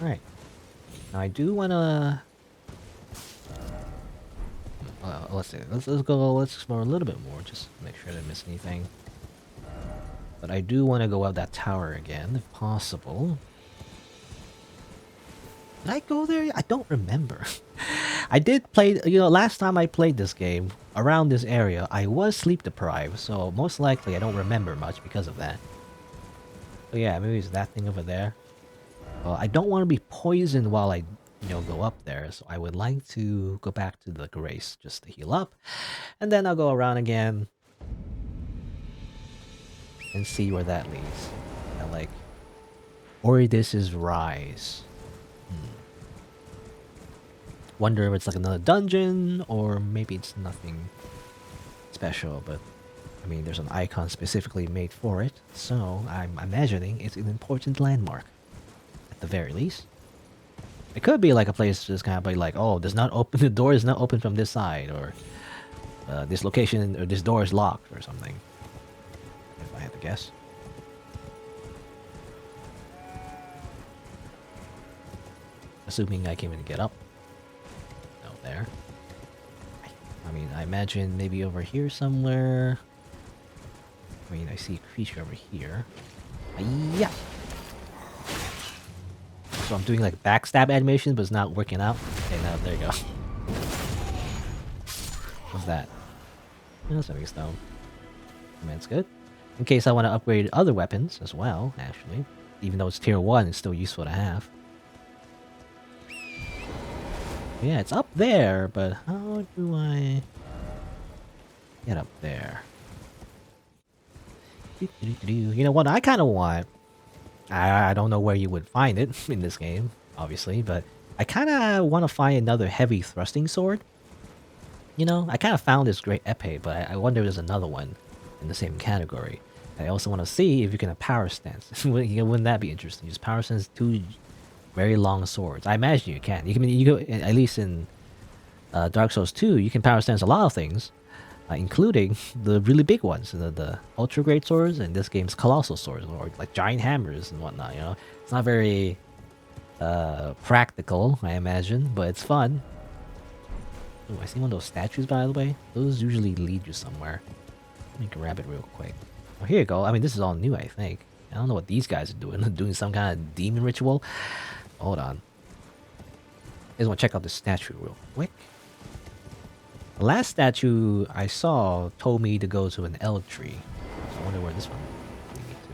Alright. Now I do wanna... let's see. Let's go. Let's explore a little bit more. Just make sure I didn't miss anything. But I do want to go up that tower again, if possible. Did I go there? I don't remember. I did play, last time I played this game, around this area, I was sleep deprived, so most likely I don't remember much because of that. So yeah, maybe it's that thing over there. Well, I don't want to be poisoned while I, go up there, so I would like to go back to the Grace just to heal up. And then I'll go around again and see where that leads. Like, Oridis' Rise. Wonder if it's like another dungeon, or maybe it's nothing special, but I mean, there's an icon specifically made for it, so I'm imagining it's an important landmark, at the very least. It could be like a place just kind of be like, oh, does not open, the door is not open from this side, or this location, or this door is locked, or something. If I had to guess. Assuming I can even get up. No, there. I mean, I imagine maybe over here somewhere. I mean, I see a creature over here. Yeah. So I'm doing like backstab animations, but it's not working out. Okay, now there you go. What's that? That's a stone. I mean, it's good. In case I want to upgrade other weapons as well, actually. Even though it's tier 1, it's still useful to have. Yeah, it's up there, but how do I get up there? You know what I kind of want? I don't know where you would find it in this game, obviously, but I kind of want to find another heavy thrusting sword. I kind of found this great epee, but I wonder if there's another one in the same category. I also want to see if you can have power stance. Wouldn't that be interesting? Just power stance 2 very long swords. I imagine you can. You go at least in Dark Souls 2. You can power stance a lot of things, including the really big ones, the ultra great swords, and this game's colossal swords, or like giant hammers and whatnot. It's not very practical, I imagine, but it's fun. Oh, I see one of those statues, by the way. Those usually lead you somewhere. Let me grab it real quick. Oh, here you go. I mean, this is all new, I think. I don't know what these guys are doing. Doing some kind of demon ritual. Hold on. I just want to check out the statue real quick. The last statue I saw told me to go to an Erdtree. So I wonder where this one leads me to.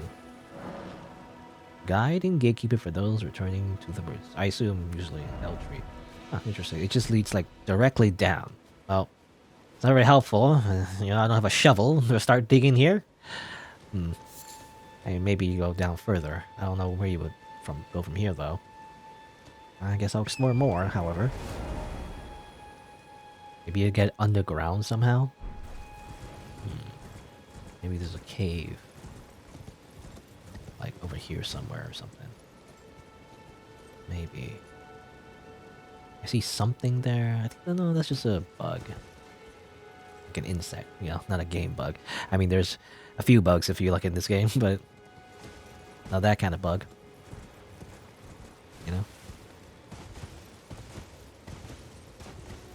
Guide and gatekeeper for those returning to the bridge. I assume usually Erdtree. Huh, interesting. It just leads like directly down. Well, it's not very helpful. I don't have a shovel to start digging here. I mean, maybe you go down further. I don't know where you would go from here though. I guess I'll explore more, however. Maybe you get underground somehow? Maybe there's a cave. Like over here somewhere or something. Maybe. I see something there. I think, no, that's just a bug. Like an insect, not a game bug. I mean, there's a few bugs if you look in this game, but not that kind of bug.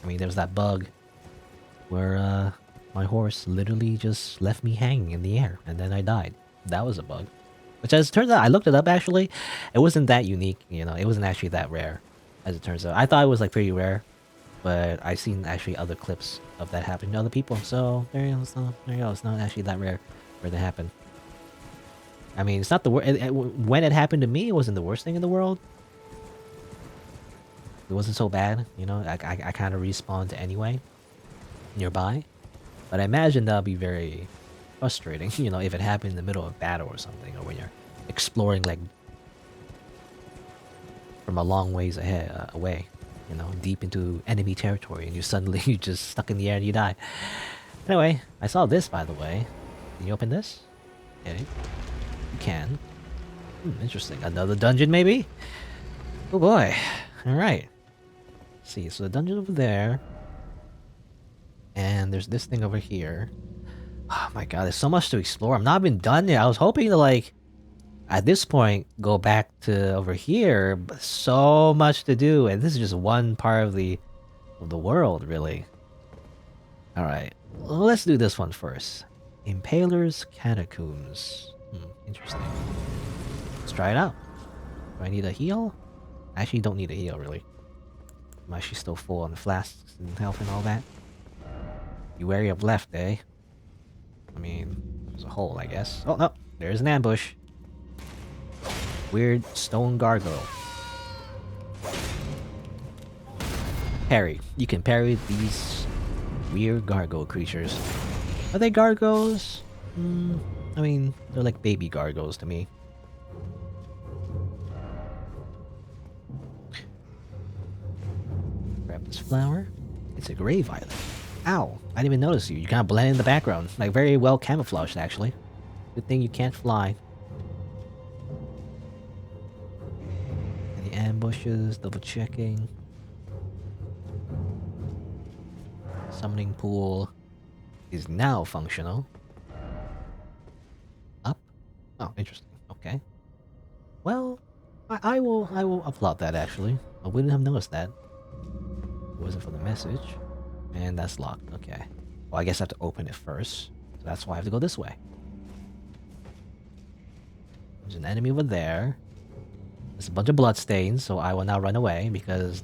I mean, there's that bug where my horse literally just left me hanging in the air, and then I died. That was a bug. Which, as it turns out, I looked it up actually. It wasn't that unique, it wasn't actually that rare, as it turns out. I thought it was like pretty rare, but I've seen actually other clips of that happening to other people. So there you go. It's not actually that rare for it to happen. I mean, it's not the worst. When it happened to me, it wasn't the worst thing in the world. It wasn't so bad, I kind of respawned anyway, nearby. But I imagine that'll be very frustrating, if it happened in the middle of battle or something, or when you're exploring, like, from a long ways ahead, away, deep into enemy territory, and you're just stuck in the air and you die. Anyway, I saw this, by the way. Can you open this? Okay. You can. Interesting. Another dungeon, maybe? Oh boy. Alright. See, so the dungeon over there, and there's this thing over here. Oh my god, there's so much to explore. I'm not even done yet. I was hoping to at this point, go back to over here, but so much to do, and this is just one part of the world, really. All right, well, let's do this one first. Impaler's Catacombs. Interesting. Let's try it out. Do I need a heal? I actually don't need a heal, really. I'm actually still full on flasks and health and all that. You wary of left, eh? I mean, there's a hole, I guess. Oh, no. There's an ambush. Weird stone gargoyle. Parry. You can parry these weird gargoyle creatures. Are they gargoyles? I mean, they're like baby gargoyles to me. Grab this flower. It's a gray violet. Ow! I didn't even notice you. You kind of blend in the background. Like, very well camouflaged, actually. Good thing you can't fly. Any ambushes? Double checking. Summoning pool is now functional. Up? Oh, interesting. Okay. Well, I will applaud that, actually. I wouldn't have noticed that. It wasn't for the message. And that's locked. Okay. Well, I guess I have to open it first. So that's why I have to go this way. There's an enemy over there. There's a bunch of bloodstains, so I will now run away because,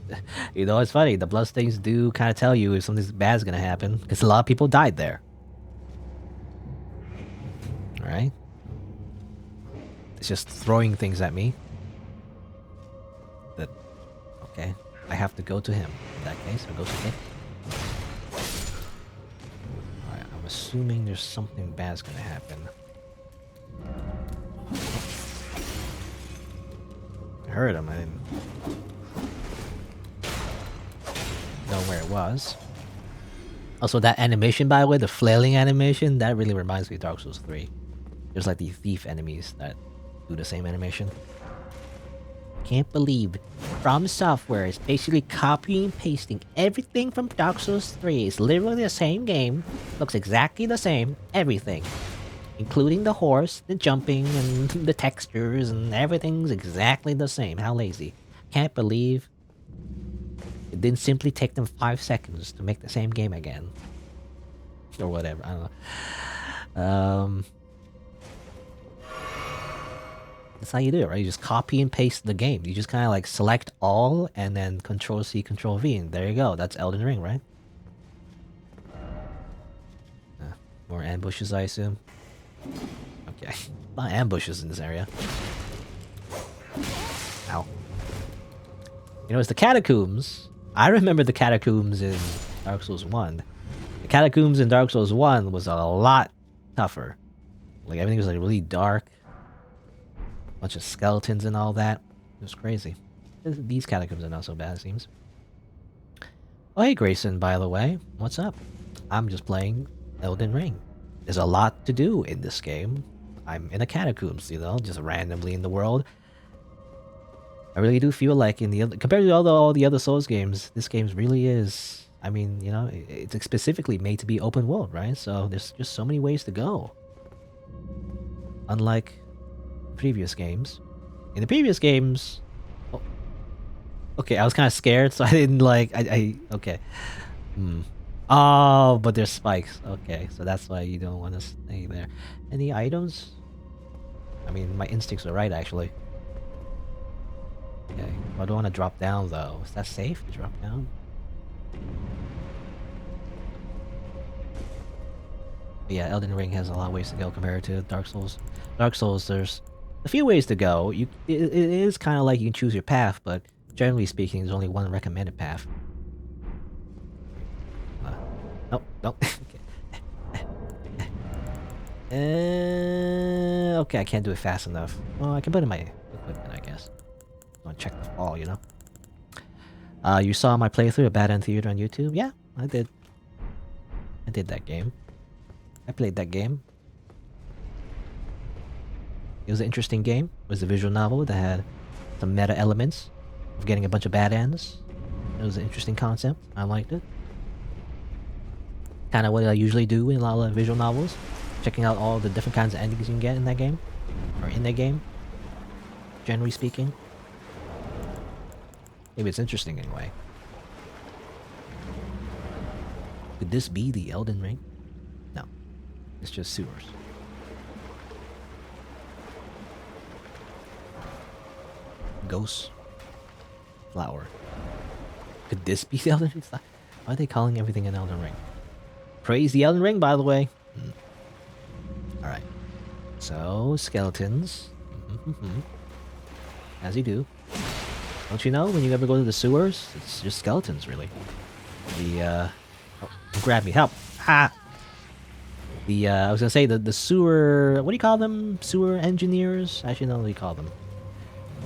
you know, it's funny. The bloodstains do kind of tell you if something bad's gonna happen because a lot of people died there. Alright. It's just throwing things at me. That. Okay. I have to go to him. In that case, I'll go to him. Alright, I'm assuming there's something bad's gonna happen. I heard him, I didn't know where it was. Also, that animation, by the way, the flailing animation, that really reminds me of Dark Souls 3. There's like the thief enemies that do the same animation. Can't believe From Software is basically copying and pasting everything from Dark Souls 3. It's literally the same game, looks exactly the same, everything. Including the horse, the jumping, and the textures, and everything's exactly the same. How lazy. Can't believe it didn't simply take them 5 seconds to make the same game again. Or whatever, I don't know. That's how you do it, right? You just copy and paste the game. You just kind of like select all, and then Control-C, Control-V, and there you go. That's Elden Ring, right? More ambushes, I assume. Okay. A lot of ambushes in this area. Ow. You know, it's the Catacombs. I remember the Catacombs in Dark Souls 1. The Catacombs in Dark Souls 1 was a lot tougher. Like, everything was like really dark. Bunch of skeletons and all that. It was crazy. These Catacombs are not so bad, it seems. Oh, hey Grayson, by the way. What's up? I'm just playing Elden Ring. There's a lot to do in this game. I'm in a Catacombs, you know, just randomly in the world. I really do feel like in the other, compared to all the other Souls games, this game really is, I mean, you know, it's specifically made to be open world, right? So there's just so many ways to go. Unlike previous games. In the previous games... Oh, okay, I was kind of scared, so I didn't like... okay. Oh, but there's spikes. Okay, so that's why you don't want to stay there. Any items? I mean, my instincts are right, actually. Okay, I don't want to drop down, though. Is that safe to drop down? But yeah, Elden Ring has a lot of ways to go compared to Dark Souls. Dark Souls, there's a few ways to go. It is kind of like you can choose your path, but generally speaking, there's only one recommended path. Nope, nope. Okay, I can't do it fast enough. Well, I can put in my equipment, I guess. I want to check the fall, you know? You saw my playthrough of Bad End Theater on YouTube? Yeah, I did. I did that game. I played that game. It was an interesting game. It was a visual novel that had some meta elements of getting a bunch of bad ends. It was an interesting concept. I liked it. Kind of what I usually do in a lot of visual novels. Checking out all the different kinds of endings you can get in that game. Or in that game. generally speaking. Maybe it's interesting anyway. Could this be the Elden Ring? No. It's just sewers. Ghost. Flower. Could this be the Elden Ring? Why are they calling everything an Elden Ring? Praise the Elden Ring, by the way. Alright. So, skeletons. As you do. Don't you know, when you ever go to the sewers, it's just skeletons, really. The, oh, grab me, help! Ah! The, I was gonna say, the sewer... What do you call them? Sewer engineers? I actually don't know what you call them.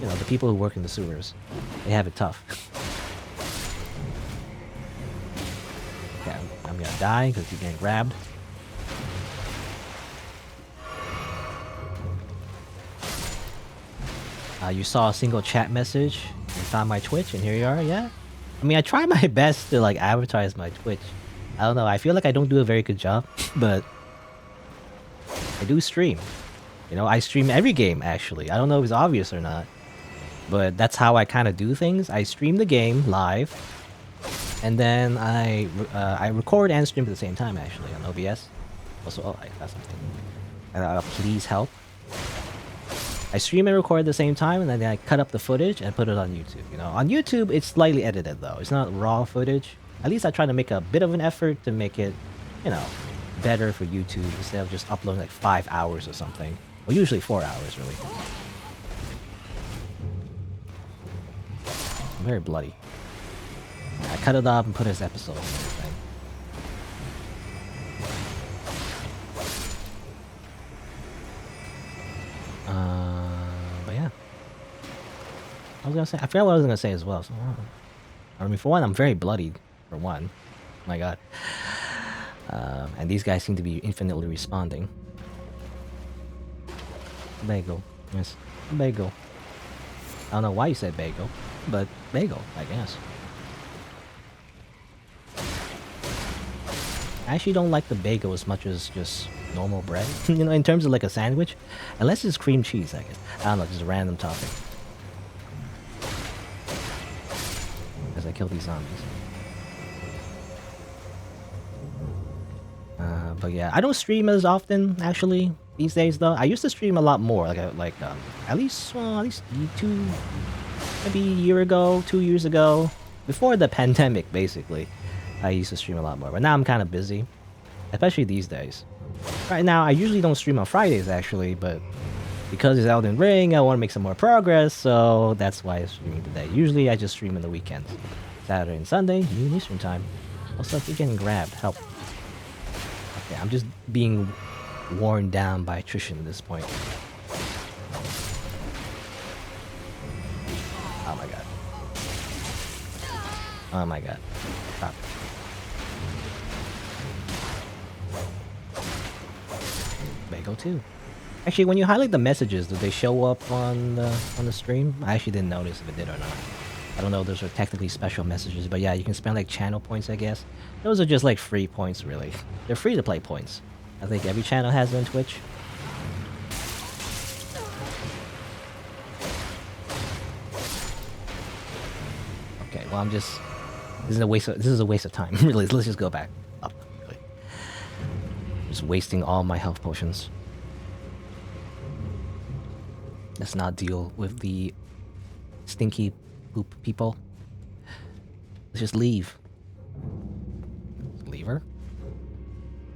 You know, the people who work in the sewers. They have it tough. Okay, I'm gonna die because you're getting grabbed. You saw a single chat message. You found my Twitch, and here you are, yeah? I mean, I try my best to, like, advertise my Twitch. I don't know, I feel like I don't do a very good job, but... I do stream. You know, I stream every game, actually. I don't know if it's obvious or not. But that's how I kind of do things. I stream the game live. And then I record and stream at the same time, actually, on OBS. Also, oh, I got something. Please help. I stream and record at the same time, and then I cut up the footage and put it on YouTube. You know, on YouTube it's slightly edited though. It's not raw footage. At least I try to make a bit of an effort to make it, you know, better for YouTube instead of just uploading like 5 hours or something. Well, usually 4 hours, really. I'm very bloody. I cut it up and put it as episodes and everything. But yeah. I was gonna say, I forgot what I was gonna say as well. So, I mean, for one, I'm very bloodied, for one. My god. And these guys seem to be infinitely responding. Bagel. Yes. Bagel. I don't know why you said bagel, but bagel, I guess. I actually don't like the bagel as much as just normal bread. You know, in terms of like a sandwich. Unless it's cream cheese, I guess. I don't know, just a random topping. As I kill these zombies. But yeah, I don't stream as often, actually, these days, though. I used to stream a lot more, at least maybe a year ago, 2 years ago. Before the pandemic, basically. I used to stream a lot more, but now I'm kind of busy. Especially these days. Right now, I usually don't stream on Fridays, actually, but because it's Elden Ring, I want to make some more progress, so that's why I'm streaming today. Usually, I just stream on the weekends. Saturday and Sunday, noon Eastern time. Also, if you're getting grabbed, help. Okay, I'm just being worn down by attrition at this point. Oh my god. Oh my god. Stop. Bagel too. Actually, when you highlight the messages, do they show up on the stream? I actually didn't notice if it did or not. I don't know if those are technically special messages, but yeah, you can spend like channel points, I guess. Those are just like free points, really. They're free to play points. I think every channel has them on Twitch. Okay, well I'm just... This is a waste of time, really. Let's just go back up, really. Just wasting all my health potions. Let's not deal with the stinky poop people. Let's just leave. Lever?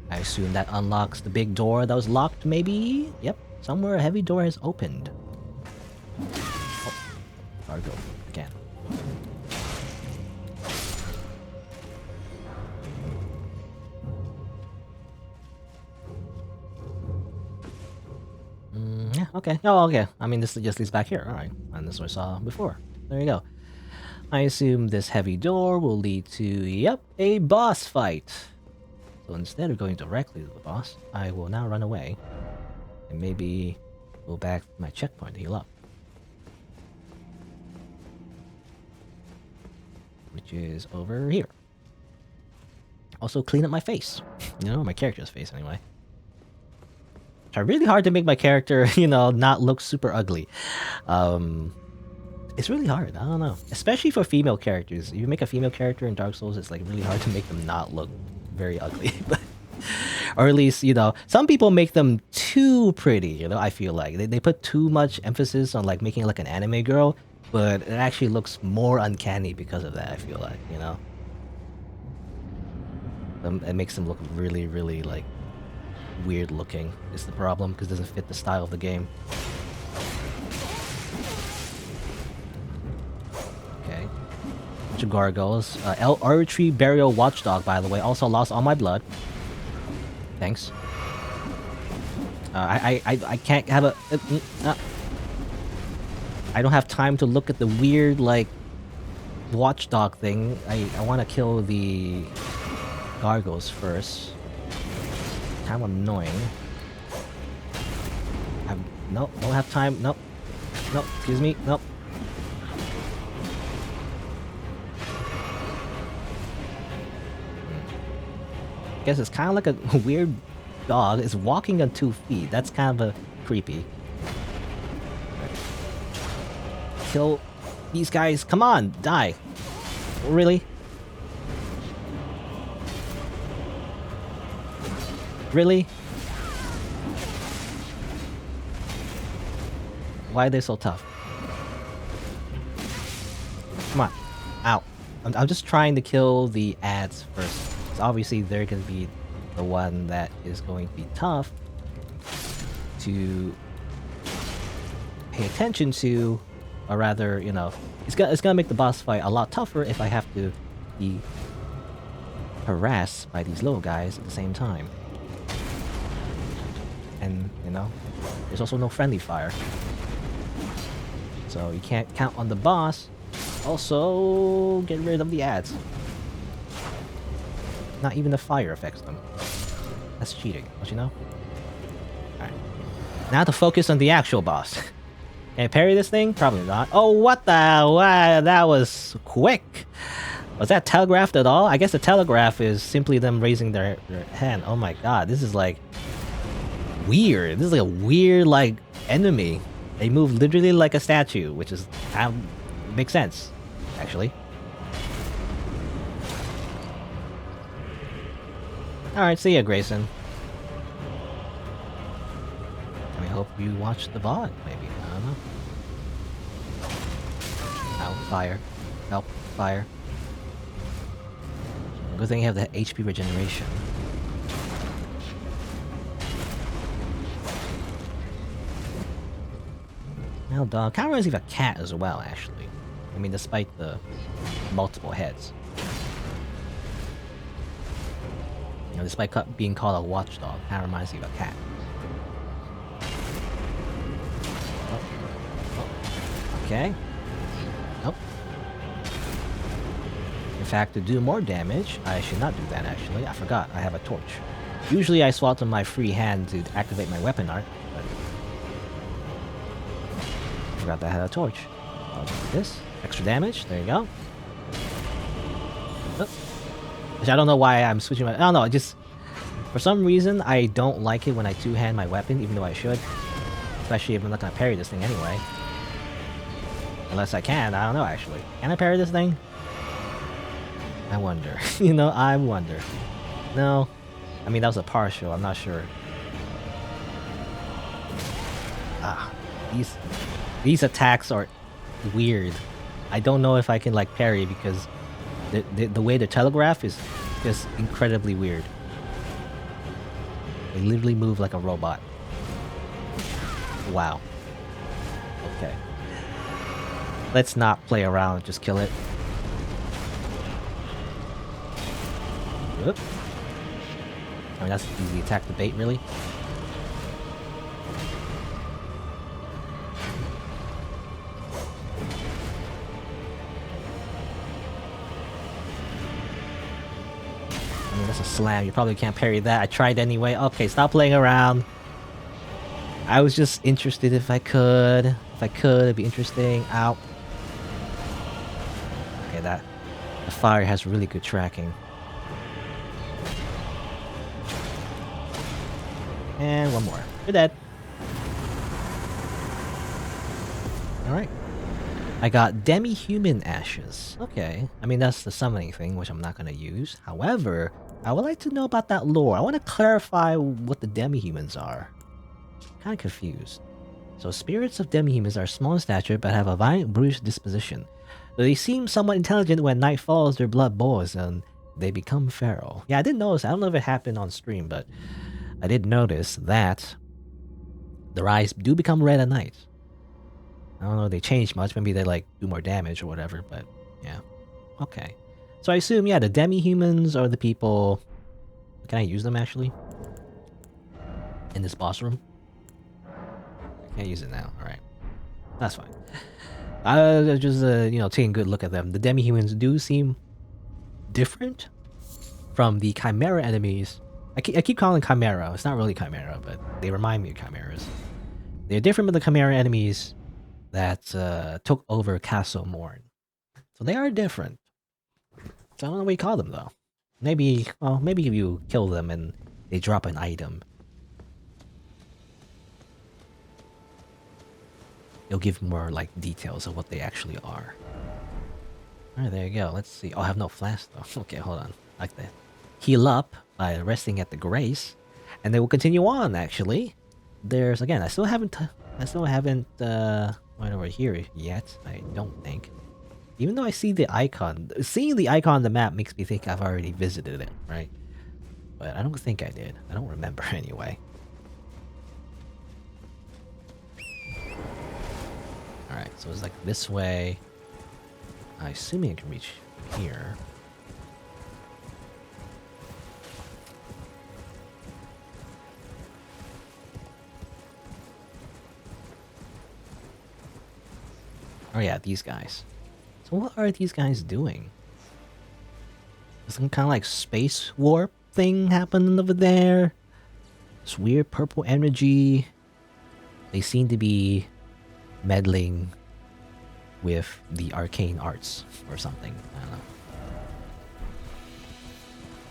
I assume that unlocks the big door that was locked, maybe? Yep, somewhere a heavy door has opened. Oh, cargo, again. Yeah, okay. Oh, okay. I mean, this just leads back here. Alright. And this is what I saw before. There you go. I assume this heavy door will lead to, yep, a boss fight. So instead of going directly to the boss, I will now run away. And maybe go back to my checkpoint to heal up. Which is over here. Also clean up my face. You know, my character's face anyway. Try really hard to make my character, you know, not look super ugly. It's really hard. I don't know. Especially for female characters. If you make a female character in Dark Souls, it's like really hard to make them not look very ugly. Or at least, you know, some people make them too pretty, you know, I feel like. They put too much emphasis on like making like an anime girl, but it actually looks more uncanny because of that, I feel like, you know? It makes them look really, really like weird looking is the problem, because it doesn't fit the style of the game. Okay. Bunch of gargoyles. Erdtree Burial Watchdog, by the way, also lost all my blood. Thanks. I can't have a... I don't have time to look at the weird, like, watchdog thing. I want to kill the gargoyles first. Kind of annoying. Nope, don't have time. Nope. Nope, excuse me. Nope. Guess it's kind of like a weird dog. It's walking on 2 feet. That's kind of creepy. Kill these guys. Come on, die. Really? Really? Why are they so tough? Come on. Ow. I'm just trying to kill the ads first. So obviously they're going to be the one that is going to be tough to pay attention to, or rather, you know, it's gonna make the boss fight a lot tougher if I have to be harassed by these little guys at the same time. And, you know, there's also no friendly fire. So you can't count on the boss. Also, get rid of the ads. Not even the fire affects them. That's cheating, don't you know? Alright. Now to focus on the actual boss. Can I parry this thing? Probably not. Oh, what the... Wow, that was quick! Was that telegraphed at all? I guess the telegraph is simply them raising their hand. Oh my god, this is like... weird. This is like a weird, like, enemy. They move literally like a statue, which is... makes sense, actually. Alright, see ya, Grayson. I hope you watched the VOD, maybe. I don't know. Ow, fire. Help, fire. Good thing you have the HP regeneration. Now, dog. Kind of reminds me of a cat as well, actually. I mean, despite the multiple heads. You know, despite being called a watchdog, kind of reminds me of a cat. Okay. Nope. In fact, to do more damage, I should not do that, actually. I forgot, I have a torch. Usually I swap to my free hand to activate my weapon art, but... I forgot that I had a torch. I'll do this. Extra damage, there you go. Oh. Which I don't know why I'm switching my... I don't know, just... For some reason, I don't like it when I two-hand my weapon, even though I should. Especially if I'm not gonna parry this thing anyway. Unless I can, I don't know actually. Can I parry this thing? I wonder. You know, I wonder. No. I mean, that was a partial, I'm not sure. Ah. These attacks are weird. I don't know if I can like parry because the way the telegraph is just incredibly weird. They literally move like a robot. Wow. Okay. Let's not play around, just kill it. Whoop. I mean, that's an easy attack to bait, really. I mean, that's a slam. You probably can't parry that. I tried anyway. Okay, stop playing around. I was just interested if I could. If I could, it'd be interesting. Ow. Okay, the fire has really good tracking. And one more. You're dead. Alright. I got demi-human ashes. Okay. I mean, that's the summoning thing, which I'm not going to use. However, I would like to know about that lore. I want to clarify what the demi-humans are. Kind of confused. So, spirits of demi-humans are small in stature, but have a violent, brutish disposition. So they seem somewhat intelligent. When night falls, their blood boils, and they become feral. Yeah, I did notice. I don't know if it happened on stream, but I did notice that their eyes do become red at night. I don't know if they changed much. Maybe they like do more damage or whatever, but yeah. Okay. So I assume, yeah, the demi-humans are the people... Can I use them actually? In this boss room? I can't use it now. Alright. That's fine. I just, you know, taking a good look at them. The demi-humans do seem different from the chimera enemies. I keep calling chimera. It's not really chimera, but they remind me of chimeras. They're different from the chimera enemies that took over Castle Morn. So they are different. So I don't know what you call them though. Maybe, well, maybe if you kill them and they drop an item, it'll give more like details of what they actually are. Alright, there you go. Let's see. Oh, I have no flash though. Okay, hold on. Like that. Heal up by resting at the grace, and they will continue on. Actually, there's again. I still haven't went over here yet. I don't think. Even though I see the icon, seeing the icon on the map makes me think I've already visited it, right? But I don't think I did. I don't remember anyway. Alright, so it's like this way. I assume I can reach here. Oh yeah, these guys. So what are these guys doing? There's some kind of like space warp thing happening over there. This weird purple energy. They seem to be meddling with the arcane arts or something. I don't know.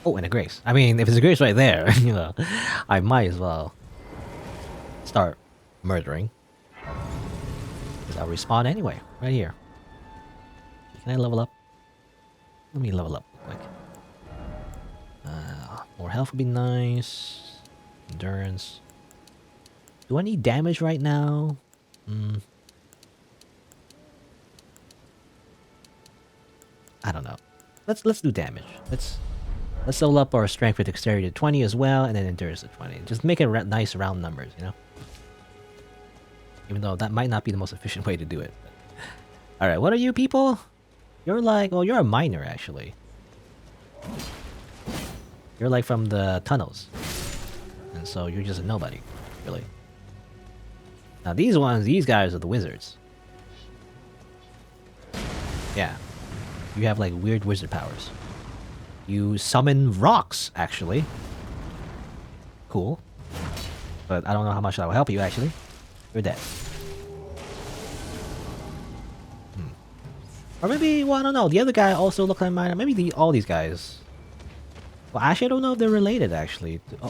Oh, and a grace. I mean, if there's a grace right there, you know, I might as well start murdering. Because I'll respawn anyway, right here. Can I level up? Let me level up real quick. More health would be nice. Endurance. Do I need damage right now? I don't know. Let's do damage. Let's level up our strength with dexterity to 20 as well, and then endurance to 20. Just make it nice round numbers, you know. Even though that might not be the most efficient way to do it. All right, what are you people? You're like, oh, you're a miner actually. You're like from the tunnels, and so you're just a nobody, really. Now these guys are the wizards. Yeah. You have like weird wizard powers. You summon rocks, actually. Cool. But I don't know how much that will help you, actually. You're dead. Or maybe, well, I don't know. The other guy also looked like mine. Maybe all these guys. Well, actually, I don't know if they're related, actually. Oh,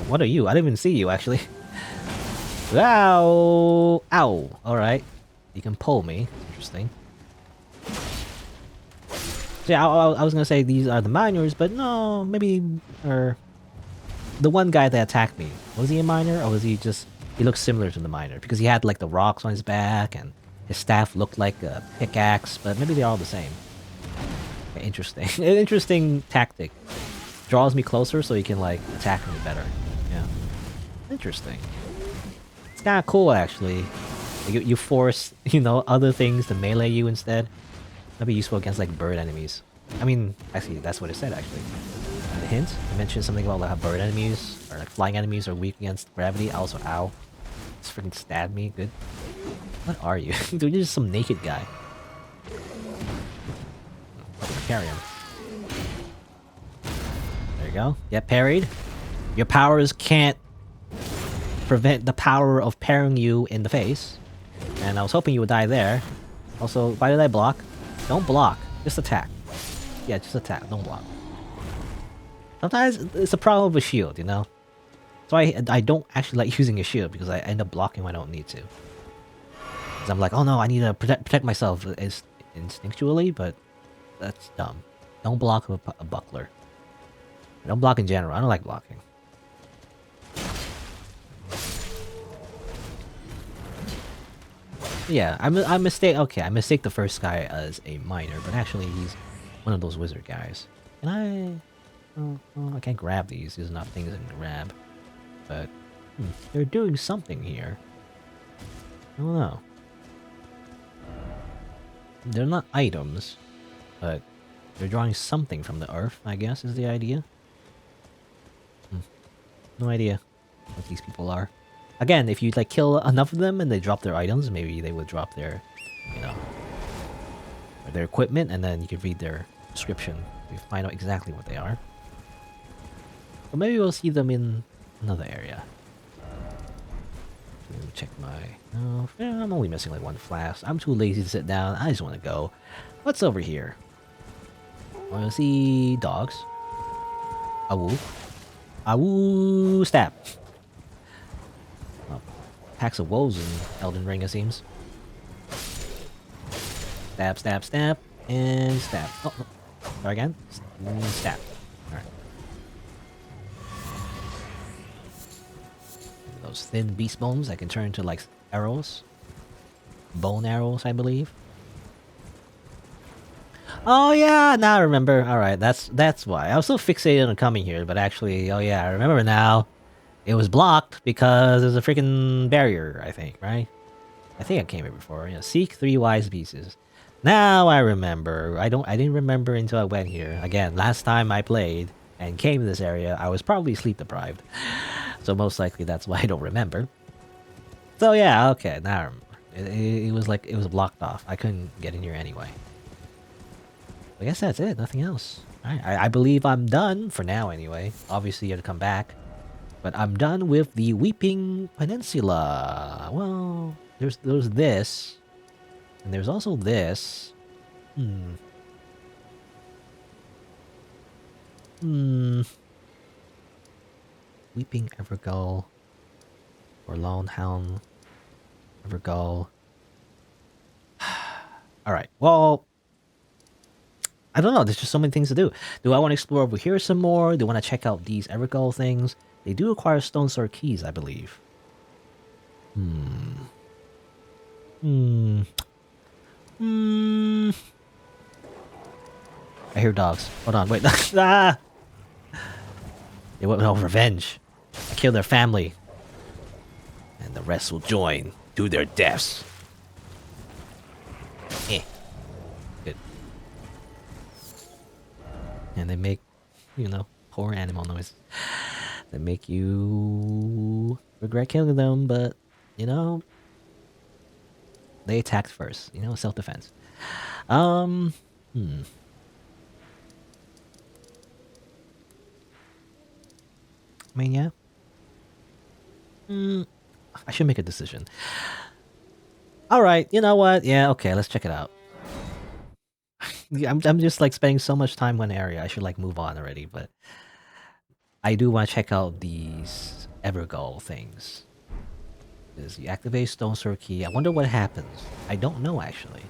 what are you? I didn't even see you, actually. Ow! Ow! Alright. You can pull me. Interesting. So yeah, I was gonna say these are the miners, but no, maybe... Or... The one guy that attacked me. Was he a miner, or was he just... He looked similar to the miner, because he had, like, the rocks on his back, and his staff looked like a pickaxe, but maybe they're all the same. Okay, interesting. An interesting tactic. Draws me closer so he can, like, attack me better. Yeah. Interesting. It's kind of cool, actually. You force, you know, other things to melee you instead. That'd be useful against, like, bird enemies. I mean, actually, that's what it said, actually. In the hint, it mentioned something about, like, how bird enemies, or, like, flying enemies are weak against gravity. Also, ow. Just freaking stabbed me. Good. What are you? Dude, you're just some naked guy. Carry him. There you go. Get parried. Your powers can't prevent the power of parrying you in the face. And I was hoping you would die there. Also, why did I block? Don't block. Just attack. Yeah, just attack. Don't block. Sometimes it's a problem with a shield, you know? So I don't actually like using a shield because I end up blocking when I don't need to. Because I'm like, oh no, I need to protect myself instinctually, but that's dumb. Don't block with a buckler. I don't block in general. I don't like blocking. Yeah, I mistake. Okay, I mistake the first guy as a miner, but actually he's one of those wizard guys. Can I? Oh, I can't grab these. There's enough things I can grab. But they're doing something here. I don't know. They're not items, but they're drawing something from the earth, I guess, is the idea. No idea what these people are. Again, if you like kill enough of them and they drop their items, maybe they would drop their, you know, their equipment, and then you can read their description to find out exactly what they are. Or maybe we'll see them in another area. Let me check my... Oh, yeah, I'm only missing like one flask. I'm too lazy to sit down. I just want to go. What's over here? I want to see dogs. Awoo. Awoo! Stab. Well, packs of wolves in Elden Ring, it seems. Stab, stab, stab, and stab. Oh, no. Try again. Stab. Alright. Those thin beast bones that can turn into like arrows. Bone arrows, I believe. Oh yeah, now I remember. Alright, that's why. I was so fixated on coming here, but actually, oh yeah, I remember now. It was blocked because there's a freaking barrier, I think, right? I think I came here before. Yeah, seek 3 wise pieces. Now I remember. I didn't remember until I went here. Again, last time I played and came to this area, I was probably sleep deprived. So most likely that's why I don't remember. So yeah, okay, now I remember. It was like, it was blocked off. I couldn't get in here anyway. I guess that's it, nothing else. Alright, I believe I'm done, for now anyway. Obviously you have to come back. But I'm done with the Weeping Peninsula. Well, there's this. And there's also this. Weeping Evergull. Or Lone Hound Evergull. Alright, well... I don't know, there's just so many things to do. Do I want to explore over here some more? Do I want to check out these Evergull things? They do require stone sword keys, I believe. I hear dogs. Hold on, wait. Ah! They went on revenge. I killed their family. And the rest will join to their deaths. Eh. Good. And they make, you know, poor animal noises. They make you regret killing them, but, you know, they attacked first. You know, self-defense. I mean, yeah. I should make a decision. Alright, you know what? Yeah, okay, let's check it out. I'm just like spending so much time in one area. I should like move on already, but I do want to check out these Evergull things. Because you activate Stone Sword Key. I wonder what happens. I don't know actually.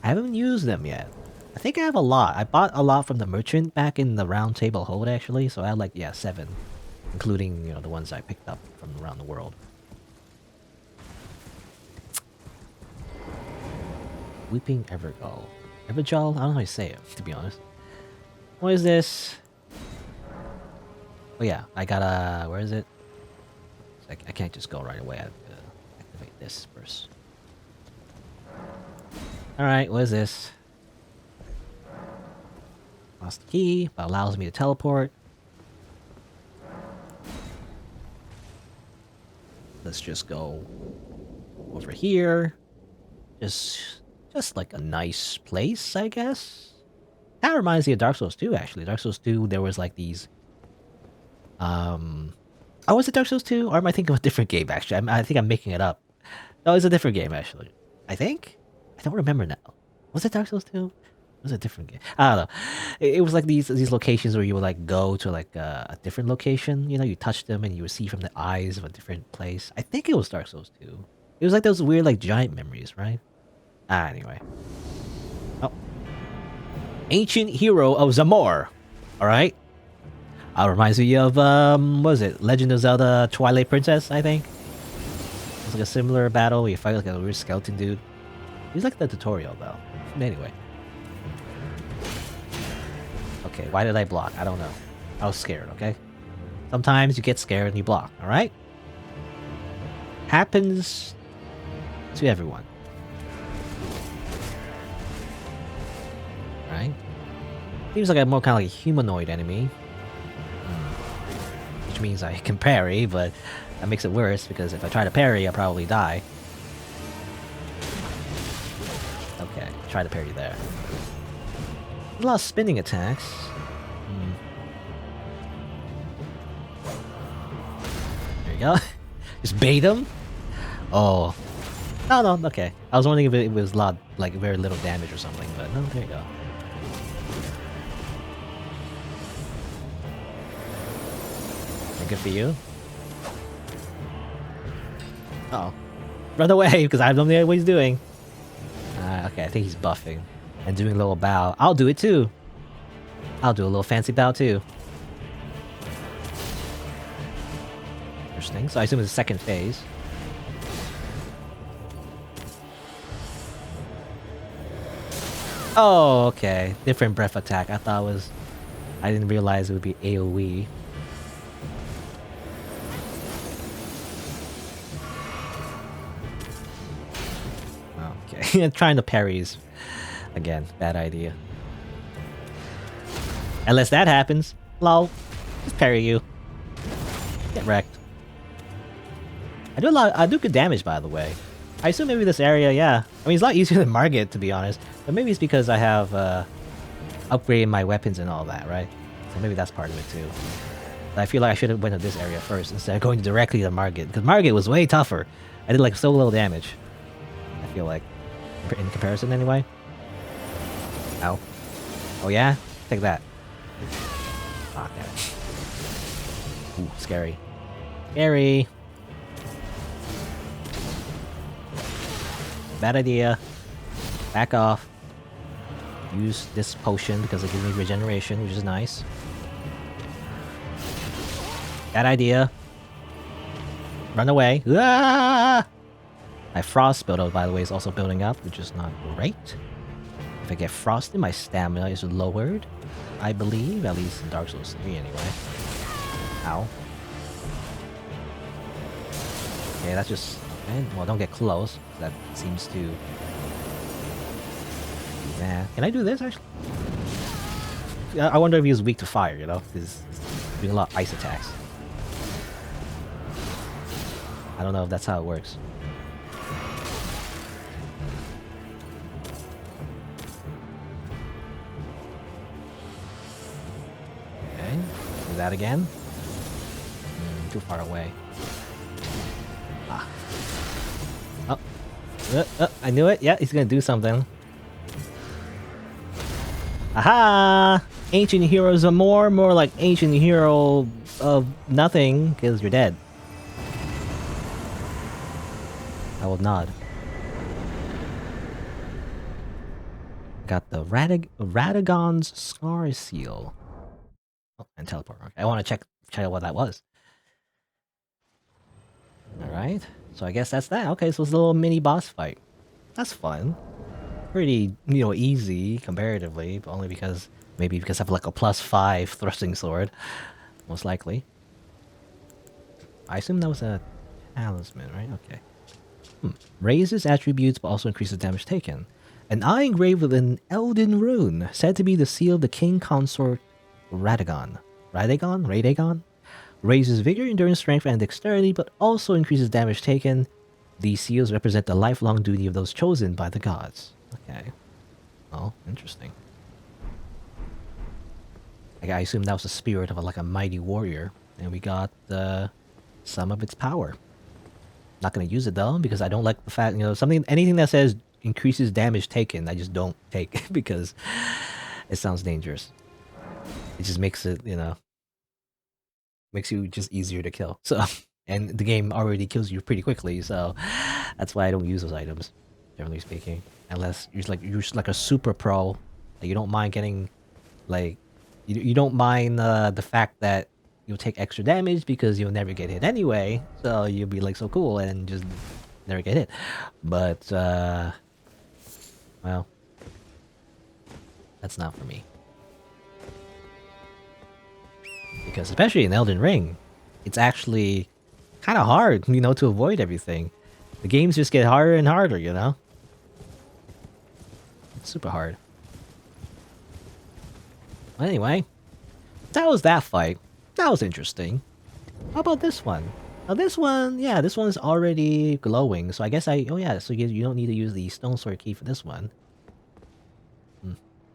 I haven't used them yet. I think I have a lot. I bought a lot from the merchant back in the round table hold actually, so I had like, yeah, 7. Including, you know, the ones I picked up from around the world. Weeping Evergull. Evergull? I don't know how you say it, to be honest. What is this? Oh yeah, I gotta... Where is it? I can't just go right away. I have to activate this first. Alright, what is this? Lost the key, but allows me to teleport. Let's just go over here. Just like a nice place, I guess. That reminds me of Dark Souls 2, actually. Dark Souls 2, there was like these... Oh, was it Dark Souls 2? Or am I thinking of a different game, actually? I think I'm making it up. No, it's a different game, actually. I think? I don't remember now. Was it Dark Souls 2? It was a different game. I don't know. It was like these locations where you would like go to like a different location. You know, you touch them and you would see from the eyes of a different place. I think it was Dark Souls 2. It was like those weird like giant memories, right? Anyway. Oh. Ancient Hero of Zamor. Alright. Reminds me of what is it? Legend of Zelda Twilight Princess, I think. It's like a similar battle where you fight like a weird skeleton dude. He's like the tutorial though. Anyway. Okay, why did I block? I don't know. I was scared, okay? Sometimes you get scared and you block, alright? Happens to everyone. Right? Seems like a more kind of like a humanoid enemy. Which means I can parry, but that makes it worse because if I try to parry, I'll probably die. Okay, try to parry there. A lot of spinning attacks. There you go. Just bait him. Oh. No, okay. I was wondering if it was a lot, like very little damage or something, but no, there you go. Good for you. Uh oh. Run away, because I don't know what he's doing. Okay, I think he's buffing. And doing a little bow. I'll do it too. I'll do a little fancy bow too. Interesting. So I assume it's the second phase. Oh, okay. Different breath attack. I thought it was... I didn't realize it would be AoE. Okay. Trying to parries. Again, bad idea. Unless that happens. Lol. Just parry you. Get wrecked. I do good damage, by the way. I assume maybe this area, yeah. I mean, it's a lot easier than Margit, to be honest. But maybe it's because I have upgraded my weapons and all that, right? So maybe that's part of it too. But I feel like I should have went to this area first instead of going directly to Margit. Because Margit was way tougher. I did like so little damage. I feel like. In comparison, anyway. Ow. Oh yeah? Take that. Ah, damn it. Ooh, scary. Scary. Bad idea. Back off. Use this potion because it gives me regeneration, which is nice. Bad idea. Run away. Ah! My frost build-up, by the way, is also building up, which is not great. If I get frosted, my stamina is lowered. I believe, at least in Dark Souls 3 anyway. Ow. Okay, that's just... well, don't get close. That seems to... Nah. Can I do this, actually? I wonder if he's weak to fire, you know? He's doing a lot of ice attacks. I don't know if that's how it works. Do that again. Too far away. Ah. Oh. I knew it. Yeah, he's gonna do something. Aha! Ancient heroes are more like ancient hero of nothing, because you're dead. I will nod. Got the Radagon's Scar Seal. Oh, and teleport. Okay. I want to check out what that was. Alright. So I guess that's that. Okay, so it's a little mini boss fight. That's fun. Pretty, you know, easy comparatively, but only because maybe because I have like a +5 thrusting sword. Most likely. I assume that was a talisman, right? Okay. Raises attributes but also increases damage taken. An eye engraved with an Elden rune, said to be the seal of the king consort Radagon. Radagon? Raises vigor, endurance, strength, and dexterity, but also increases damage taken. These seals represent the lifelong duty of those chosen by the gods. Okay. Oh, interesting. I assume that was the spirit of like a mighty warrior, and we got some of its power. Not gonna use it though, because I don't like the fact, you know, anything that says increases damage taken, I just don't take because it sounds dangerous. It just makes it, makes you just easier to kill. So, and the game already kills you pretty quickly, so that's why I don't use those items, generally speaking. Unless you're just like a super pro, like you don't mind getting, like, you don't mind the fact that you'll take extra damage because you'll never get hit anyway. So you'll be like so cool and just never get hit. But well, that's not for me. Because especially in Elden Ring, it's actually kind of hard, to avoid everything. The games just get harder and harder, It's super hard. Anyway, that was that fight. That was interesting. How about this one? Now this one, yeah, this one's already glowing, so I guess oh yeah, so you don't need to use the stone sword key for this one.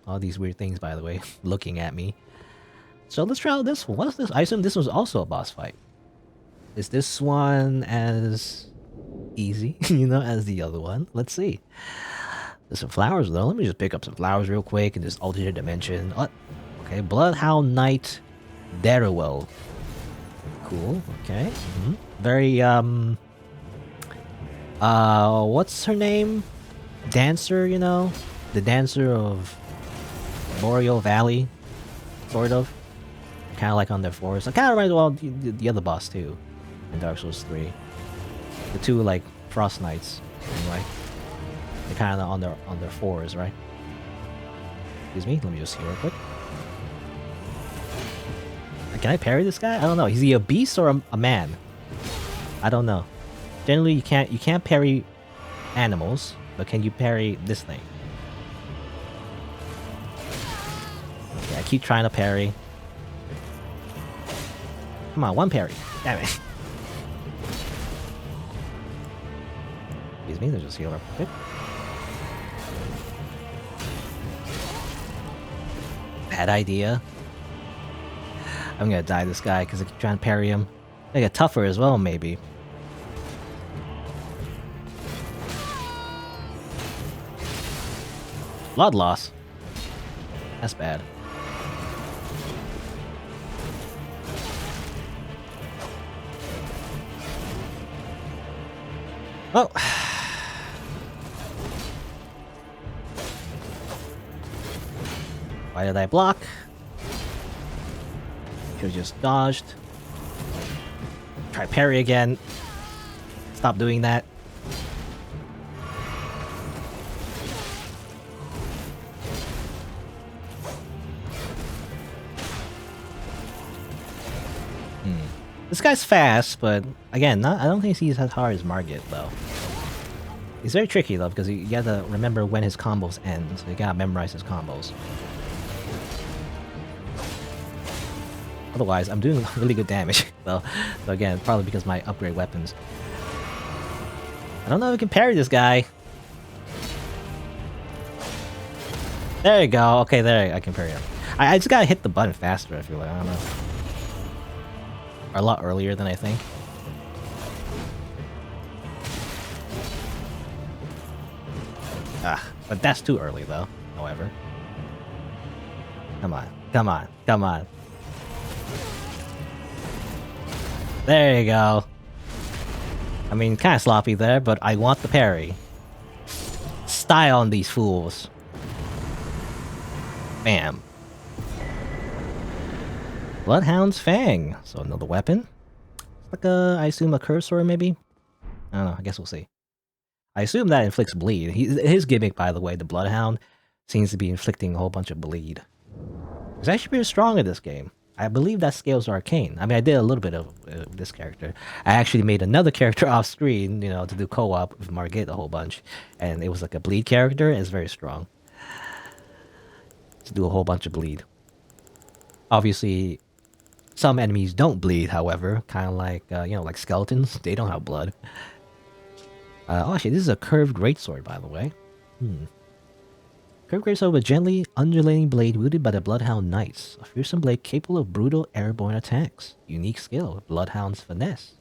All these weird things, by the way, looking at me. So let's try out this one. What's this? I assume this was also a boss fight. Is this one as easy, as the other one? Let's see. There's some flowers though. Let me just pick up some flowers real quick in this alternate dimension. Oh, okay, Bloodhound Knight Darrowell. Cool. Okay. Very what's her name? Dancer, the dancer of Boreal Valley, sort of. Kind of like on their forest. It kind of reminds the other boss too, in Dark Souls 3. The two like Frost Knights, anyway. They're kind of on their fours, right? Excuse me. Let me just heal real quick. Can I parry this guy? I don't know. Is he a beast or a man? I don't know. Generally, you can't parry animals, but can you parry this thing? Okay, I keep trying to parry. Come on, one parry. Damn it. Excuse me, let's just heal up a bit. Bad idea. I'm gonna die this guy because I keep trying to parry him. I get tougher as well, maybe. Blood loss. That's bad. Oh. Why did I block? Should've just dodged. Try parry again. Stop doing that. This guy's fast, but again, I don't think he's as hard as Margit, though. He's very tricky, though, because you gotta remember when his combos end, so you gotta memorize his combos. Otherwise, I'm doing really good damage, though. So again, probably because my upgrade weapons. I don't know if I can parry this guy. There you go. Okay, there I can parry him. I just gotta hit the button faster, I feel like. I don't know. Or a lot earlier than I think. But that's too early, though, however. Come on. Come on. Come on. There you go. I mean, kind of sloppy there, but I want the parry. Style on these fools. Bam. Bloodhound's Fang. So another weapon. It's like I assume a cursor maybe? I don't know, I guess we'll see. I assume that inflicts bleed. His gimmick, by the way, the Bloodhound, seems to be inflicting a whole bunch of bleed. He's actually pretty strong in this game. I believe that scales arcane. I mean, I did a little bit of this character. I actually made another character off screen, to do co-op with Margit a whole bunch. And it was like a bleed character, and it's very strong. To do a whole bunch of bleed. Obviously, some enemies don't bleed, however. Kind of like, like skeletons. They don't have blood. Oh, actually, this is a curved greatsword, by the way. Curved greatsword with gently undulating blade wielded by the Bloodhound Knights. A fearsome blade capable of brutal airborne attacks. Unique skill, Bloodhound's Finesse.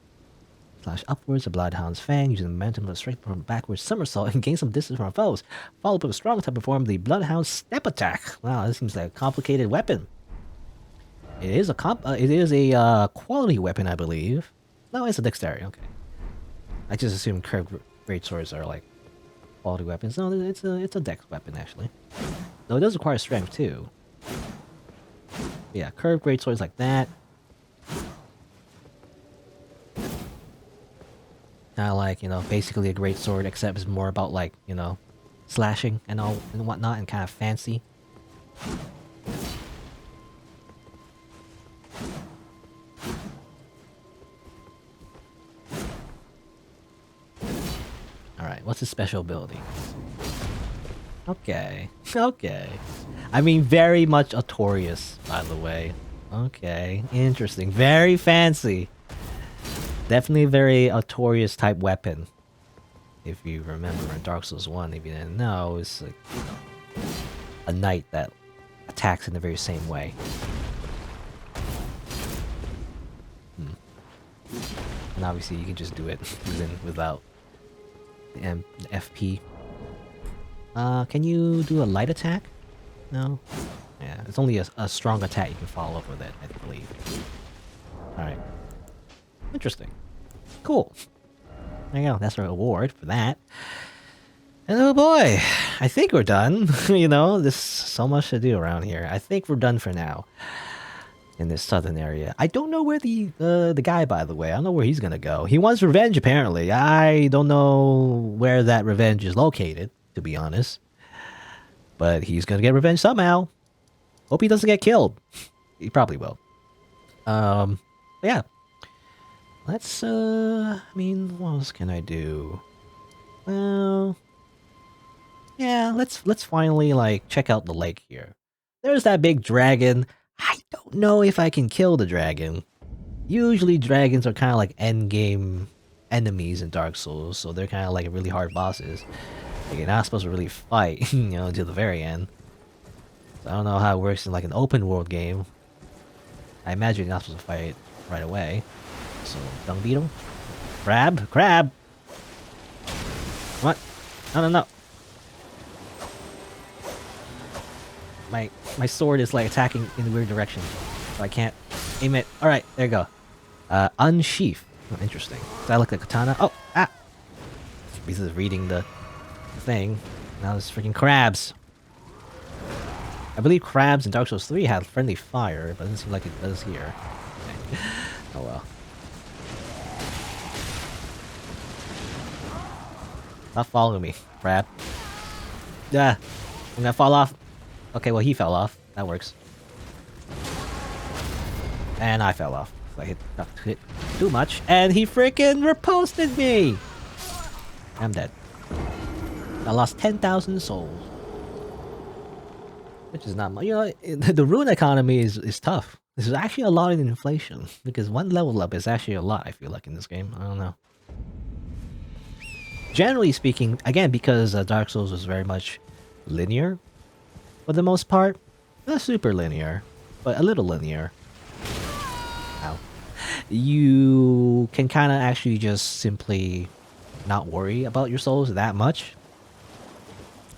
Slash upwards, a Bloodhound's Fang, using the momentum to strike from a backwards somersault and gain some distance from foes. Followed with a strong attack, perform the Bloodhound's Step Attack. Wow, this seems like a complicated weapon. It is a quality weapon, I believe. No, it's a dexterity. Okay, I just assume curved greatswords are like quality weapons. No, it's a dex weapon actually. No, it does require strength too. Yeah, curved greatswords like that. Kind of like, you know, basically a greatsword, except it's more about like, you know, slashing and all and whatnot, and kind of fancy. Alright, what's his special ability? Okay, okay. I mean, very much Artorias, by the way. Okay, interesting. Very fancy. Definitely very Artorias type weapon. If you remember in Dark Souls 1, if you didn't know, it's like a knight that attacks in the very same way. And obviously you can just do it even without the FP. Can you do a light attack? No? Yeah, it's only a strong attack you can follow up with it, I believe. Alright. Interesting. Cool. There you go, that's a reward for that. And oh boy, I think we're done. You know, there's so much to do around here. I think we're done for now. In this southern area. I don't know where the guy, by the way. I don't know where he's gonna go. He wants revenge, apparently. I don't know where that revenge is located, to be honest. But he's gonna get revenge somehow. Hope he doesn't get killed. He probably will. Yeah. Let's, I mean, what else can I do? Well... yeah, let's finally, like, check out the lake here. There's that big dragon. I don't know if I can kill the dragon. Usually dragons are kind of like endgame enemies in Dark Souls, so they're kind of like really hard bosses. Like, you're not supposed to really fight, you know, until the very end. So I don't know how it works in like an open world game. I imagine you're not supposed to fight right away. So, dung beetle? Crab? Crab! What? No. My sword is like attacking in a weird direction, so I can't aim it. All right, there you go. Unsheath. Oh, interesting. Does that look like a katana? Oh, ah! This is reading the thing. Now there's freaking crabs. I believe crabs in Dark Souls 3 had friendly fire, but it doesn't seem like it does here. Oh well. Stop following me, crab. Yeah, I'm gonna fall off. Okay, well, he fell off. That works. And I fell off. So I hit too much. And he freaking reposted me! I'm dead. I lost 10,000 souls. Which is not much. You know, the rune economy is tough. This is actually a lot in inflation. Because one level up is actually a lot, I feel like, in this game. I don't know. Generally speaking, again, because Dark Souls was very much linear, for the most part, not super linear, but a little linear. Ow. You can kind of actually just simply not worry about your souls that much.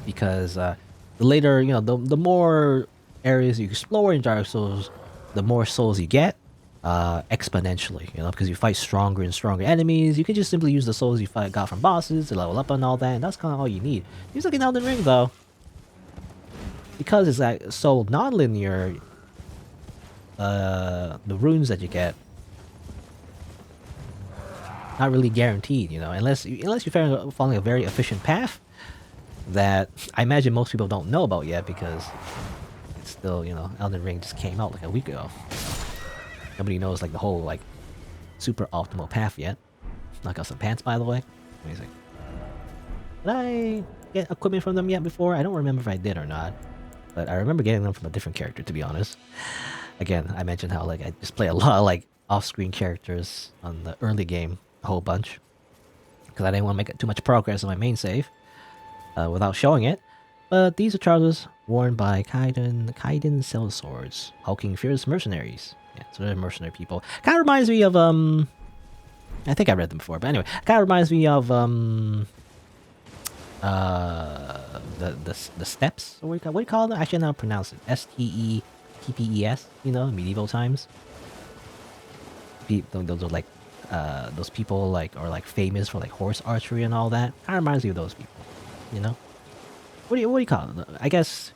Because the later, you know, the more areas you explore in Dark Souls, the more souls you get exponentially, you know, because you fight stronger and stronger enemies. You can just simply use the souls you got from bosses to level up and all that, and that's kind of all you need. Seems like an Elden Ring, though. Because it's like so non-linear, the runes that you get not really guaranteed, you know, unless you're following a very efficient path that I imagine most people don't know about yet because it's still, you know, Elden Ring just came out like a week ago. Nobody knows like the whole like super optimal path yet. I got some pants, by the way. Amazing. Did I get equipment from them yet before? I don't remember if I did or not. But I remember getting them from a different character, to be honest. Again, I mentioned how like I just play a lot of like off-screen characters on the early game, a whole bunch, because I didn't want to make too much progress on my main save without showing it. But these are trousers worn by Kaiden sellswords, hulking fierce mercenaries. Yeah, so they're mercenary people. Kind of reminds me of I think I read them before, but anyway, kind of reminds me of the steps. What do you call them? Actually, now pronounce it STEPPES. You know, medieval times. Those are like those people like are like famous for like horse archery and all that. Kind of reminds me of those people. You know, what do you call them? I guess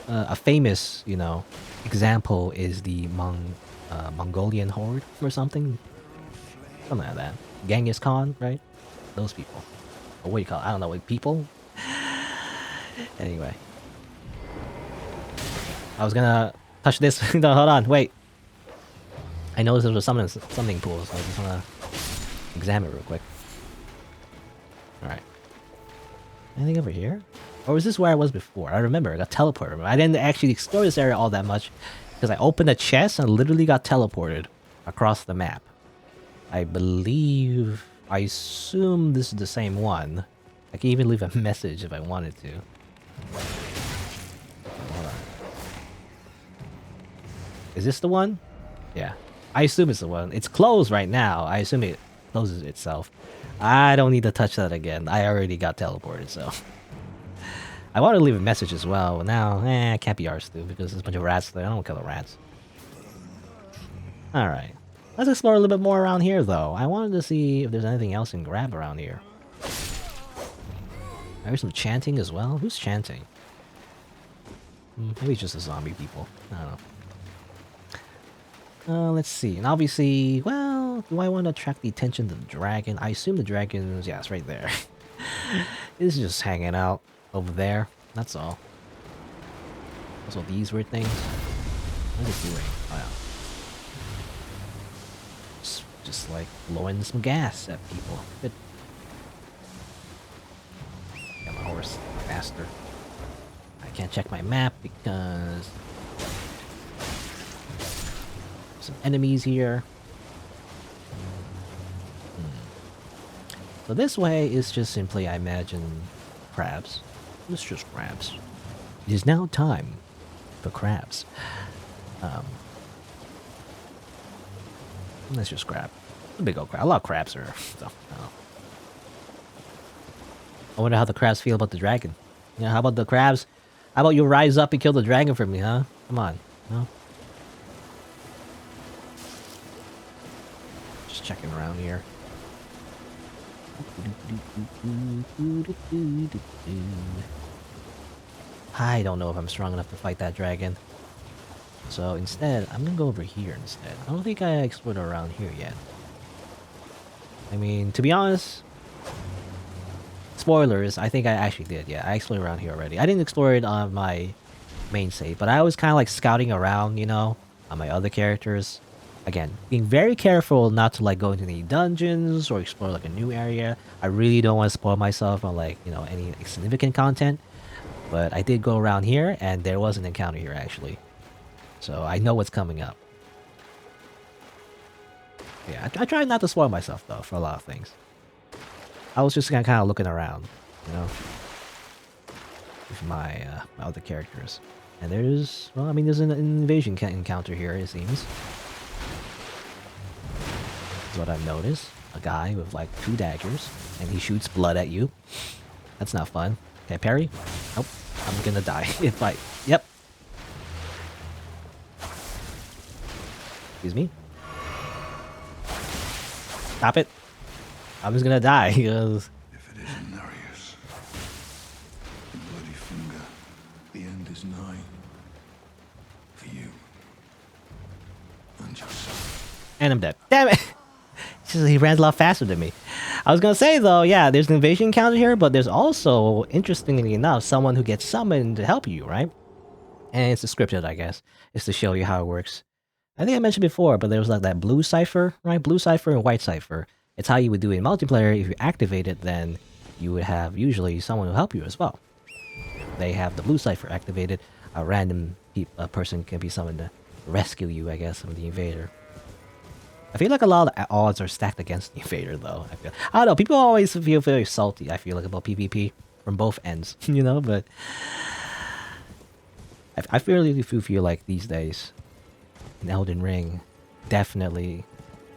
a famous example is the Mongolian horde or something like that. Genghis Khan, right? Those people. Or what do you call it? I don't know, like people? Anyway. I was gonna touch this. No, hold on, wait. I noticed there was something pool, so I just wanna examine it real quick. Alright. Anything over here? Or was this where I was before? I remember, I got teleported. I didn't actually explore this area all that much because I opened a chest and literally got teleported across the map. I assume this is the same one. I can even leave a message if I wanted to. Hold on. Is this the one? Yeah. I assume it's the one. It's closed right now. I assume it closes itself. I don't need to touch that again. I already got teleported, so... I want to leave a message as well, but now, I can't be arsed to because there's a bunch of rats there. I don't want to kill the rats. Alright. Let's explore a little bit more around here, though. I wanted to see if there's anything else in grab around here. I heard some chanting as well. Who's chanting? Maybe it's just the zombie people. I don't know. Let's see. And obviously, well, do I want to attract the attention of the dragon? I assume the dragon is, yeah, it's right there. This is just hanging out over there. That's all. Also, these weird things. What is it doing? Oh, yeah. Just like blowing some gas at people. Good. Got my horse faster. I can't check my map because some enemies here. So this way is just simply, I imagine, crabs. It's just crabs. It is now time for crabs. Let's just grab a big old crab. A lot of crabs are. So, I wonder how the crabs feel about the dragon. Yeah, how about the crabs? How about you rise up and kill the dragon for me, huh? Come on, no. Just checking around here. I don't know if I'm strong enough to fight that dragon. So instead, I'm gonna go over here instead. I don't think I explored around here yet. I mean, to be honest, spoilers, I think I actually did. Yeah, I explored around here already. I didn't explore it on my main save, but I was kind of like scouting around, on my other characters. Again, being very careful not to like go into any dungeons or explore like a new area. I really don't want to spoil myself on like, any significant content. But I did go around here and there was an encounter here actually. So I know what's coming up. Yeah, I try not to spoil myself though for a lot of things. I was just kind of looking around, with my other characters. And there's, well, I mean, there's an invasion encounter here, it seems. That's what I've noticed. A guy with like 2 daggers, and he shoots blood at you. That's not fun. Can I parry? Nope. I'm gonna die if I... Yep. Excuse me. Stop it. I'm just gonna die. If it isn't Narius, the bloody finger, the end is nigh. For you. And yourself. And I'm dead. Damn it! He ran a lot faster than me. I was gonna say though, yeah, there's an invasion counter here, but there's also, interestingly enough, someone who gets summoned to help you, right? And it's scripted, I guess. It's to show you how it works. I think I mentioned before, but there was like that blue cipher, right? Blue cipher and white cipher. It's how you would do it in multiplayer. If you activate it, then you would have usually someone who help you as well. If they have the blue cipher activated, a random person can be summoned to rescue you, I guess, from the invader. I feel like a lot of the odds are stacked against the invader, though. I don't know. People always feel very salty, I feel like, about PvP from both ends, but I really do feel like these days in Elden Ring, definitely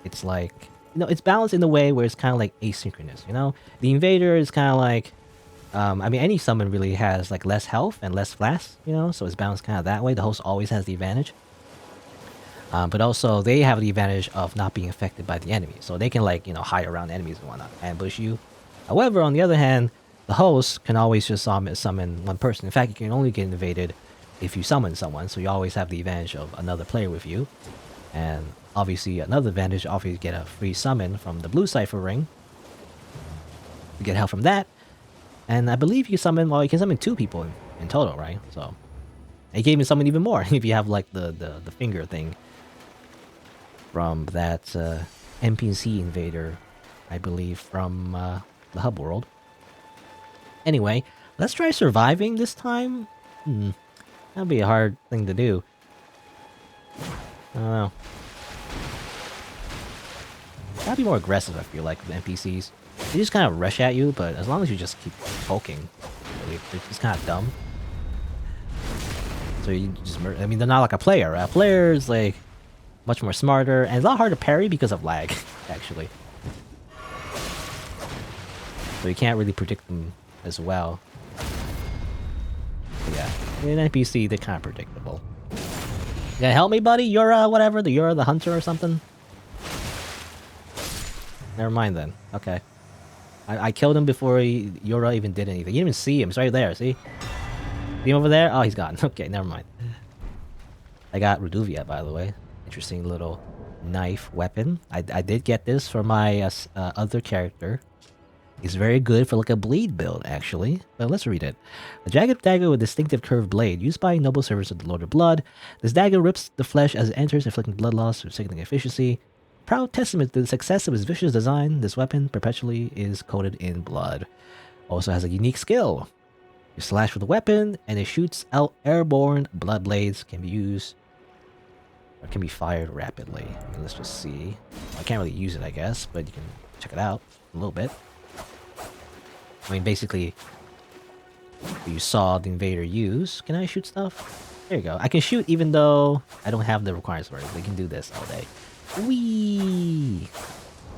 it's like, it's balanced in a way where it's kind of like asynchronous, The invader is kind of like, I mean, any summon really has like less health and less flash, so it's balanced kind of that way. The host always has the advantage. But also they have the advantage of not being affected by the enemy. So they can like, hide around enemies and whatnot, ambush you. However, on the other hand, the host can always just summon one person. In fact, you can only get invaded if you summon someone. So you always have the advantage of another player with you. And obviously another advantage, obviously you get a free summon from the blue cipher ring. You get help from that. And I believe you can summon 2 people in total, right? So you can even summon even more if you have like the finger thing from that NPC invader, I believe, from the hub world. Anyway, let's try surviving this time. That'd be a hard thing to do. I don't know. Gotta be more aggressive, I feel like, with NPCs. They just kind of rush at you, but as long as you just keep poking, really, they're just kind of dumb. So you just I mean, they're not like a player. A player is like much more smarter, and it's a lot harder to parry because of lag, actually. So you can't really predict them as well. But yeah, in NPC, they're kind of predictable. You gonna help me, buddy? You're whatever, you're the hunter or something? Never mind then. Okay. I killed him before Yura even did anything. You didn't even see him. He's right there, see? See him over there? Oh, he's gone. Okay, never mind. I got Ruduvia, by the way. Interesting little knife weapon. I did get this for my other character. It's very good for like a bleed build, actually. But let's read it. A jagged dagger with distinctive curved blade, used by noble servants of the Lord of Blood. This dagger rips the flesh as it enters, inflicting blood loss with sickening efficiency. Proud testament to the success of its vicious design, this weapon perpetually is coated in blood. Also has a unique skill. You slash with the weapon, and it shoots out airborne blood blades. Can be used, or can be fired rapidly. I mean, let's just see. I can't really use it, I guess, but you can check it out a little bit. I mean, basically, you saw the invader use. Can I shoot stuff? There you go. I can shoot even though I don't have the requirements for it. We can do this all day. Whee!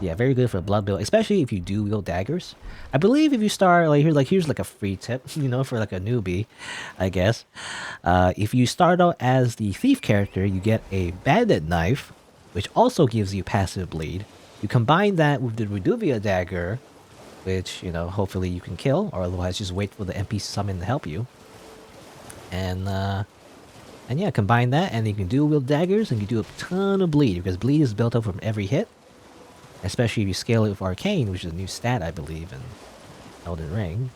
Yeah, very good for a blood build, especially if you do wield daggers. I believe if you start here's like a free tip, for like a newbie, I guess. If you start out as the thief character, you get a bandit knife, which also gives you passive bleed. You combine that with the Ruduvia dagger, which hopefully you can kill, or otherwise just wait for the NPC summon to help you. And yeah, combine that, and you can dual wield daggers, and you do a ton of bleed, because bleed is built up from every hit. Especially if you scale it with Arcane, which is a new stat, I believe, in Elden Ring.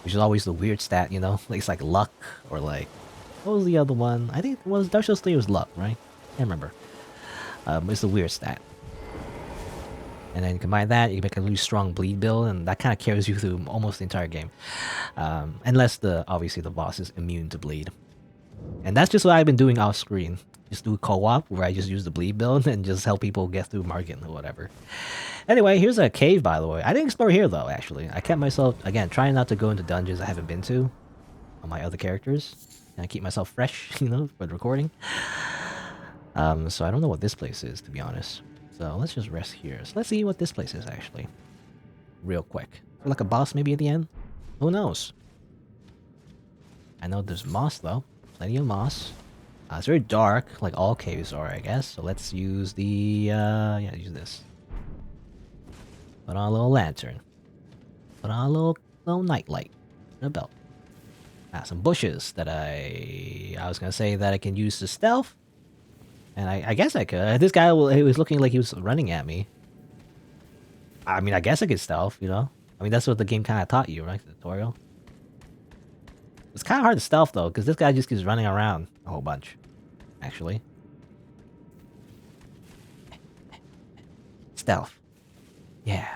Which is always the weird stat, like it's like luck, or like... What was the other one? I think it was Dark Souls 3 was luck, right? I can't remember. It's the weird stat. And then combine that, you can make a really strong bleed build, and that kind of carries you through almost the entire game. Unless obviously the boss is immune to bleed. And that's just what I've been doing off screen. Just do co-op where I just use the bleed build and just help people get through Margin or whatever. Anyway, here's a cave, by the way. I didn't explore here though, actually. I kept myself, again, trying not to go into dungeons I haven't been to on my other characters. And I keep myself fresh, for the recording. So I don't know what this place is, to be honest. So let's just rest here. So let's see what this place is, actually. Real quick. Like a boss maybe at the end? Who knows? I know there's moss, though. Plenty of moss. It's very dark, like all caves are, I guess. So let's use the... use this. Put on a little lantern. Put on a little night light. And a belt. Some bushes that I was gonna say that I can use to stealth. And I guess I could. This guy, he was looking like he was running at me. I mean, I guess I could stealth, I mean, that's what the game kind of taught you, right? The tutorial. It's kind of hard to stealth, though, because this guy just keeps running around a whole bunch, actually. Stealth. Yeah.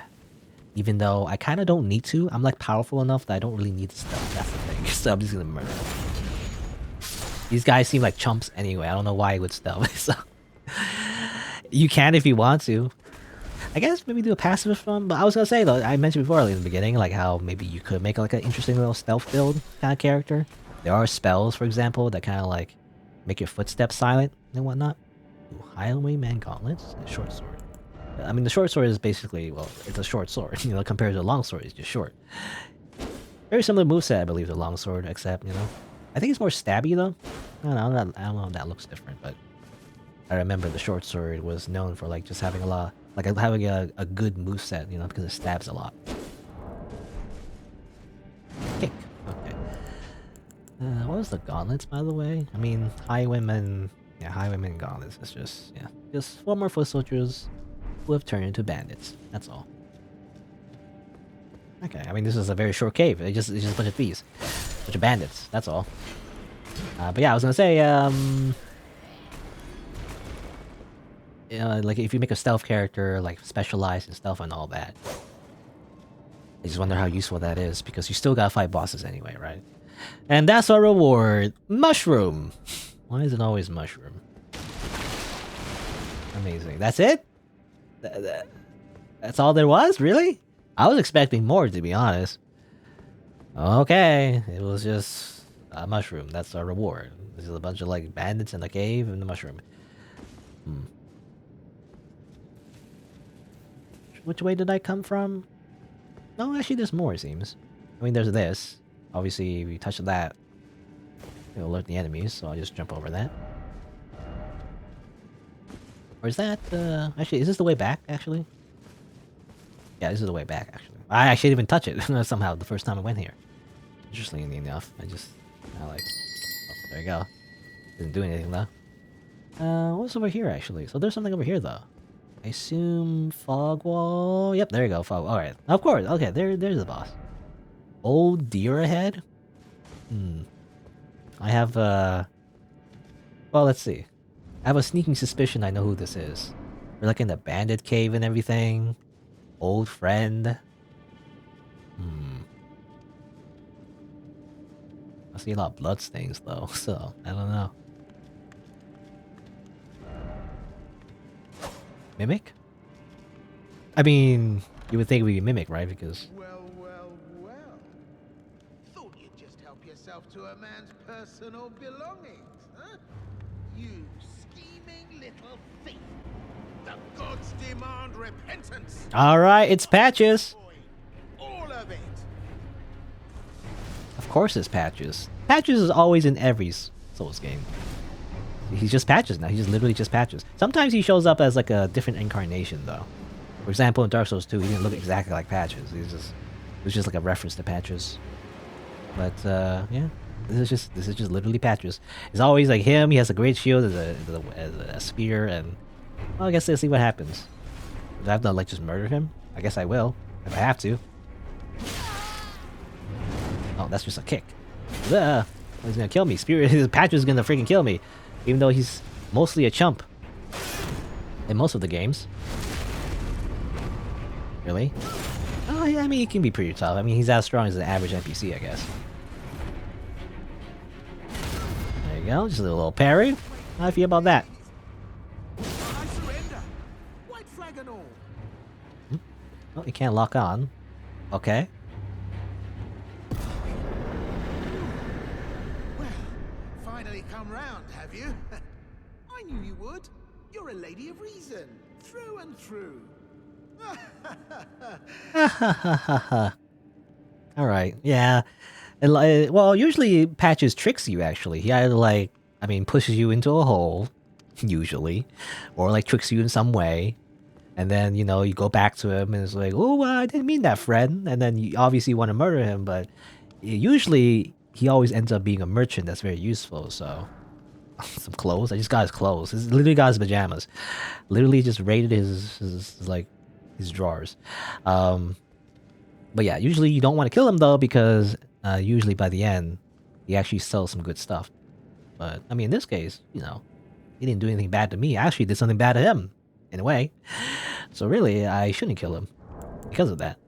Even though I kind of don't need to. I'm, like, powerful enough that I don't really need to stealth. That's the thing. So I'm just going to murder them. These guys seem like chumps anyway. I don't know why he would stealth. So you can if you want to. I guess maybe do a passive from, but I was gonna say though, I mentioned before in the beginning, like how maybe you could make like an interesting little stealth build kind of character. There are spells, for example, that kind of like make your footsteps silent and whatnot. Ooh, Highwayman gauntlets and short sword. I mean, the short sword is basically, well, it's a short sword. You know, compared to a long sword, it's just short. Very similar moveset, I believe, to long sword, except, you know, I think it's more stabby though. I don't know if that looks different, but I remember the short sword was known for like just having a lot, like having a good moveset, you know, because it stabs a lot. Kick. Okay. What was the gauntlets, by the way? I mean, highwaymen. Yeah, highwaymen gauntlets. It's just, yeah, just 4 more foot soldiers who have turned into bandits. That's all. Okay, I mean, this is a very short cave. It's just a bunch of thieves, a bunch of bandits. That's all. But yeah, I was gonna say, you know, like if you make a stealth character, like specialized in stealth and all that, I just wonder how useful that is because you still gotta fight bosses anyway, right? And that's our reward, mushroom. Why is it always mushroom? Amazing. That's it? That's all there was? Really? I was expecting more, to be honest. Okay, it was just a mushroom. That's our reward. This is a bunch of like bandits in the cave and the mushroom. Which way did I come from? No, actually there's more, it seems. I mean, there's this. Obviously, if you touch that, it'll alert the enemies, so I'll just jump over that. Or is that, actually, is this the way back, actually? Yeah, this is the way back, actually. I actually didn't even touch it, somehow, the first time I went here. Interestingly enough, I like... Oh, there you go. Didn't do anything, though. What's over here, actually? So there's something over here, though. I assume fog wall. Yep, there you go, fog. Alright, of course. Okay, there's the boss. Old deer ahead? I have, well, let's see. I have a sneaking suspicion I know who this is. We're like in the bandit cave and everything. Old friend. I see a lot of bloodstains though, so I don't know. Mimic? I mean, you would think it would be Mimic, right? Because... Well, well, well. Thought you'd just help yourself to a man's personal belongings, huh? You scheming little thief. The gods demand repentance. Alright, it's Patches! All of it. Of course it's Patches. Patches is always in every Souls game. He's just Patches now. He's just literally just Patches. Sometimes he shows up as like a different incarnation though. For example, in Dark Souls 2, he didn't look exactly like Patches. It was just like a reference to Patches. But yeah, this is just literally Patches. It's always like him. He has a great shield as a spear, and well, I guess let's see what happens. Do I have to like just murder him? I guess I will if I have to. Oh, that's just a kick. Ugh. He's gonna kill me. Patches is gonna freaking kill me. Even though he's mostly a chump. In most of the games. Really? Oh, yeah, I mean, he can be pretty tough. I mean, he's as strong as an average NPC, I guess. There you go. Just a little parry. How do you feel about that? I surrender. White flag and all. Oh, you can't lock on. Okay. Well, finally come round, have you? I knew you would. You're a lady of reason, through and through. Alright, yeah. Well, usually Patches tricks you, actually. He either, like, I mean, pushes you into a hole, usually, or, like, tricks you in some way. And then, you know, you go back to him and it's like, oh, well, I didn't mean that, friend. And then you obviously want to murder him, but usually he always ends up being a merchant that's very useful, so... Some clothes? I just got his clothes. He's literally got his pajamas. Literally just raided his like, his drawers. But yeah, usually you don't want to kill him, though, because usually by the end, he actually sells some good stuff. But, I mean, in this case, you know, he didn't do anything bad to me. I actually did something bad to him, in a way. So really, I shouldn't kill him because of that.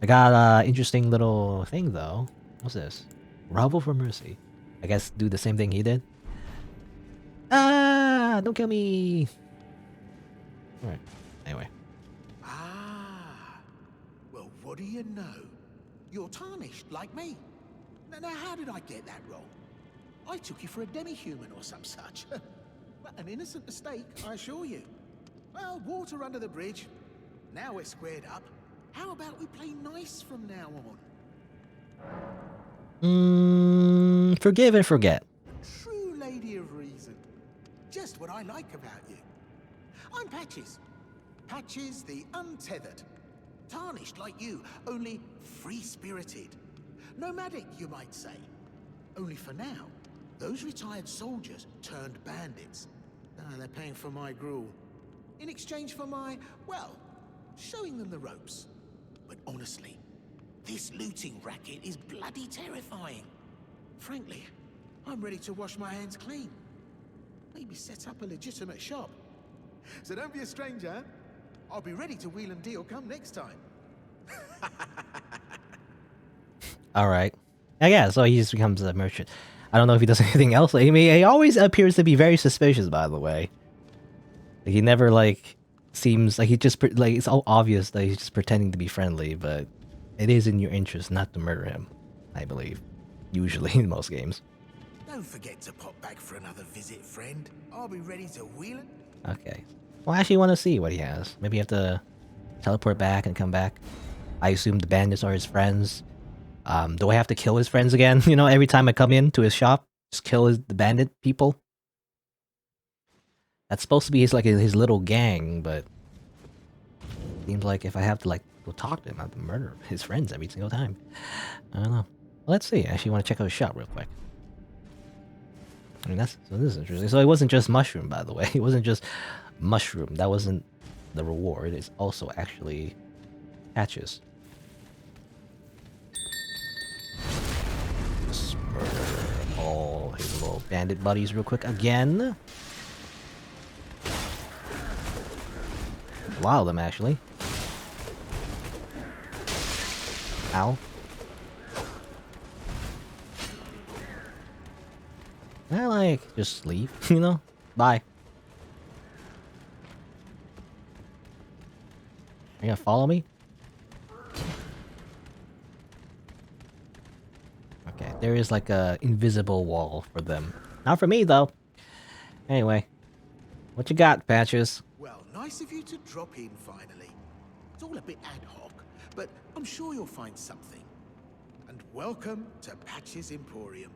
I got an interesting little thing, though. What's this? Grovel for mercy. I guess do the same thing he did. Ah! Don't kill me! Alright. Anyway. Ah. Well, what do you know? You're tarnished, like me. Now, how did I get that wrong? I took you for a demi-human or some such. Well, an innocent mistake, I assure you. Well, water under the bridge. Now we're squared up. How about we play nice from now on? Forgive and forget. True lady of reason. Just what I like about you. I'm Patches. Patches the untethered. Tarnished like you, only free-spirited. Nomadic, you might say. Only for now, those retired soldiers turned bandits. They're paying for my gruel. In exchange for my, well, showing them the ropes. But honestly, this looting racket is bloody terrifying. Frankly, I'm ready to wash my hands clean. Maybe set up a legitimate shop. So don't be a stranger. I'll be ready to wheel and deal come next time. Alright. Yeah, so he just becomes a merchant. I don't know if he does anything else. I mean, he always appears to be very suspicious, by the way. Like, he never, like, seems like he just, like, it's all obvious that he's just pretending to be friendly, but it is in your interest not to murder him, I believe. Usually, in most games. Don't forget to pop back for another visit, friend. I'll be ready to wheel it. Okay. Well, I actually want to see what he has. Maybe you have to teleport back and come back. I assume the bandits are his friends. Do I have to kill his friends again? You know, every time I come in to his shop, just kill the bandit people? That's supposed to be his little gang, but seems like if I have to like go talk to him, I have to murder his friends every single time. I don't know. Well, let's see. I actually want to check out his shop real quick. I mean, this is interesting. So it wasn't just mushroom, by the way. It wasn't just mushroom. That wasn't the reward. It's also actually patches. Just murder all his little bandit buddies real quick again. A lot of them, actually. Ow. I like, just leave, you know? Bye. You gonna follow me? Okay, there is like a invisible wall for them. Not for me, though. Anyway, what you got, Patches? Well, nice of you to drop in finally. It's all a bit ad hoc, but I'm sure you'll find something. And welcome to Patches Emporium,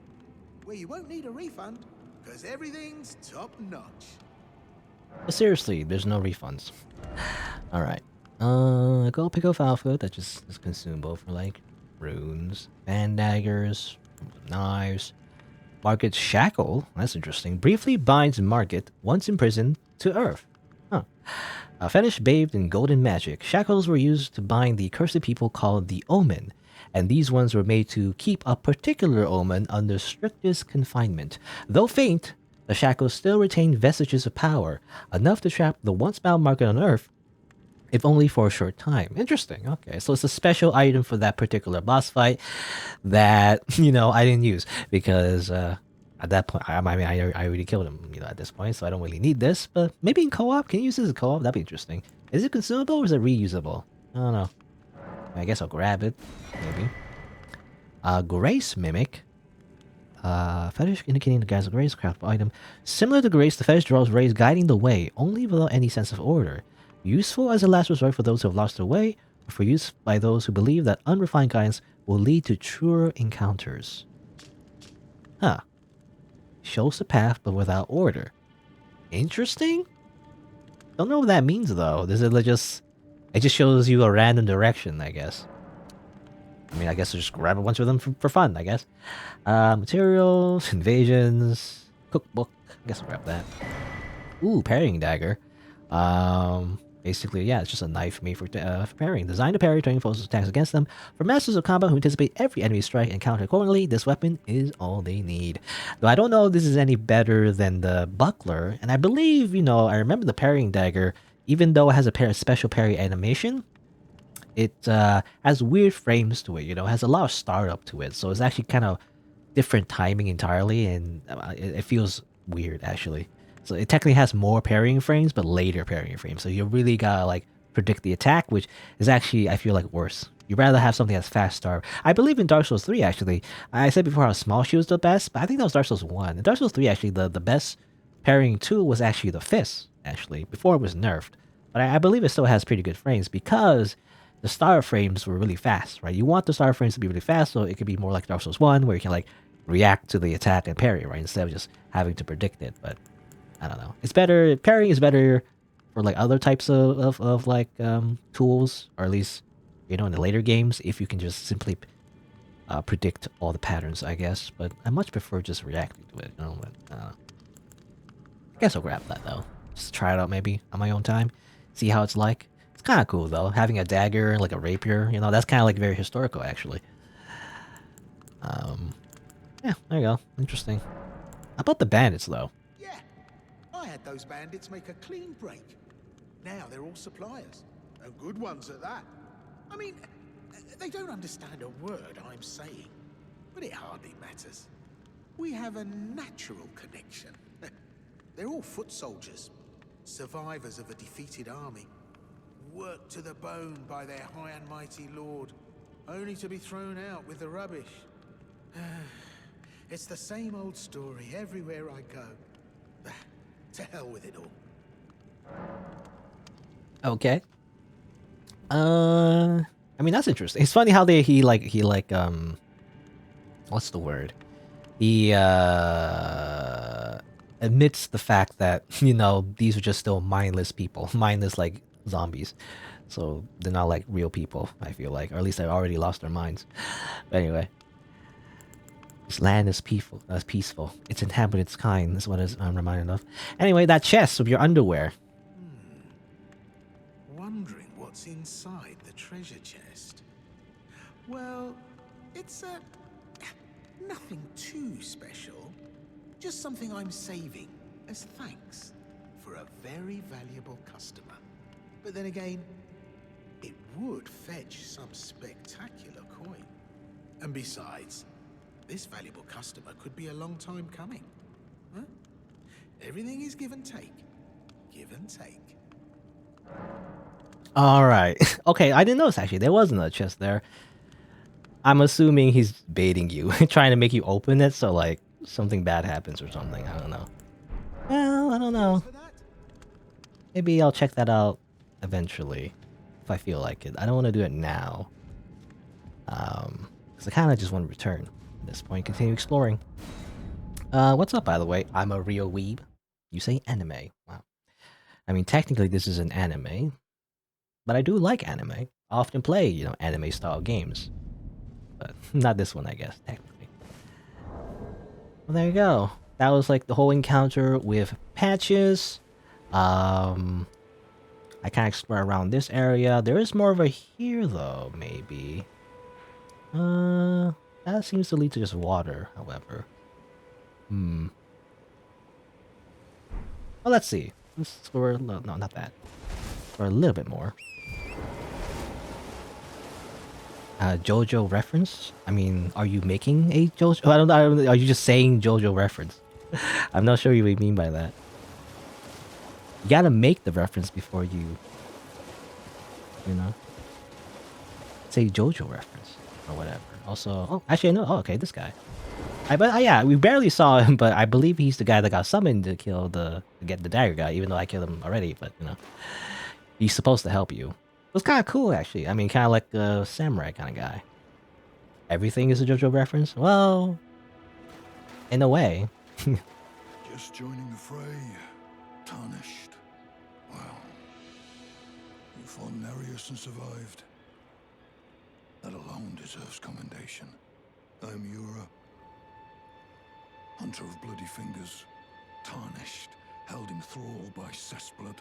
where you won't need a refund, because everything's top-notch. But seriously, there's no refunds. Alright. Go pick up food that just is consumable for, like, runes, band daggers, knives. Market's Shackle, that's interesting, briefly binds Market, once imprisoned, to Earth. Huh. A fetish bathed in golden magic, shackles were used to bind the cursed people called the Omen, and these ones were made to keep a particular omen under strictest confinement. Though faint, the shackles still retained vestiges of power, enough to trap the once-bound Market on Earth, if only for a short time. Interesting, okay. So it's a special item for that particular boss fight that, you know, I didn't use, because at that point, I mean, I already killed him, you know, at this point, so I don't really need this, but maybe in co-op? Can you use this in co-op? That'd be interesting. Is it consumable or is it reusable? I don't know. I guess I'll grab it, maybe. Grace Mimic. Fetish indicating the guise of grace, craftable item. Similar to grace, the fetish draws rays guiding the way, only without any sense of order. Useful as a last resort for those who have lost their way, or for use by those who believe that unrefined guidance will lead to truer encounters. Huh. Shows the path, but without order. Interesting? Don't know what that means, though. Does it just... It just shows you a random direction, I guess. I mean, I guess I'll just grab a bunch of them for fun, I guess. Materials, invasions, cookbook. I guess I'll grab that. Ooh, parrying dagger. Basically, yeah, it's just a knife made for parrying. Designed to parry turning foes' attacks against them. For masters of combat who anticipate every enemy strike and counter accordingly, this weapon is all they need. Though I don't know if this is any better than the buckler, and I believe, you know, I remember the parrying dagger, even though it has a special parry animation, it has weird frames to it, you know, it has a lot of startup to it, so it's actually kind of different timing entirely, and it feels weird, actually. So it technically has more parrying frames, but later parrying frames. So you really gotta like predict the attack, which is actually, I feel like, worse. You'd rather have something that's fast start. I believe in Dark Souls 3, actually. I said before how small she was the best, but I think that was Dark Souls 1. In Dark Souls 3, actually, the best Parrying 2 was actually the fist, actually, before it was nerfed. But I believe it still has pretty good frames because the start frames were really fast, right? You want the start frames to be really fast so it could be more like Dark Souls 1 where you can like react to the attack and parry, right? Instead of just having to predict it. But I don't know. It's better, parrying is better for like other types of like tools, or at least, you know, in the later games, if you can just simply predict all the patterns, I guess. But I much prefer just reacting to it. You know, but, I guess I'll grab that though. Just try it out maybe on my own time. See how it's like. It's kind of cool though, having a dagger and like a rapier. You know, that's kind of like very historical actually. Yeah, there you go. Interesting. How about the bandits though? Yeah, I had those bandits make a clean break. Now they're all suppliers, and good ones at that. I mean, they don't understand a word I'm saying, but it hardly matters. We have a natural connection. They're all foot soldiers, survivors of a defeated army, worked to the bone by their high and mighty lord, only to be thrown out with the rubbish. It's the same old story everywhere I go. To hell with it all. Okay. I mean that's interesting. It's funny how he what's the word? He admits the fact that, you know, these are just still mindless people, mindless like zombies. So they're not like real people, I feel like, or at least they already lost their minds. But anyway, this land is peaceful. Peaceful. Its inhabitants kind. That's what I'm reminded of. Anyway, that chest with your underwear. Wondering what's inside the treasure chest. Well, it's nothing too special. Just something I'm saving as thanks for a very valuable customer. But then again, it would fetch some spectacular coin. And besides, this valuable customer could be a long time coming. Huh? Everything is give and take. Give and take. Alright. Okay, I didn't notice actually. There wasn't a chest there. I'm assuming he's baiting you, trying to make you open it so like something bad happens or something. I don't know. Well, I don't know. Maybe I'll check that out eventually if I feel like it. I don't want to do it now. Because I kind of just want to return at this point, continue exploring. What's up, by the way? I'm a real weeb. You say anime. Wow. I mean, technically this is an anime, but I do like anime. I often play, you know, anime style games. But not this one, I guess, technically. Well, there you go. That was like the whole encounter with patches. I kind of explore around this area. There is more over here, though, maybe. That seems to lead to just water, however. Well, let's see. Let's explore. No, not that. For a little bit more. JoJo reference? I mean, are you making a JoJo? I don't know. Are you just saying JoJo reference? I'm not sure what you mean by that. You gotta make the reference before you know, say JoJo reference or whatever. Also, oh, actually, no. Oh, okay, this guy. Yeah, we barely saw him, but I believe he's the guy that got summoned to get the dagger guy. Even though I killed him already, but you know, he's supposed to help you. It was kind of cool, actually. I mean, kind of like a samurai kind of guy. Everything is a JoJo reference? Well, in a way. Just joining the fray, Tarnished. Well, you fought Nereus and survived. That alone deserves commendation. I'm Yura, hunter of bloody fingers, Tarnished, held in thrall by cessblood.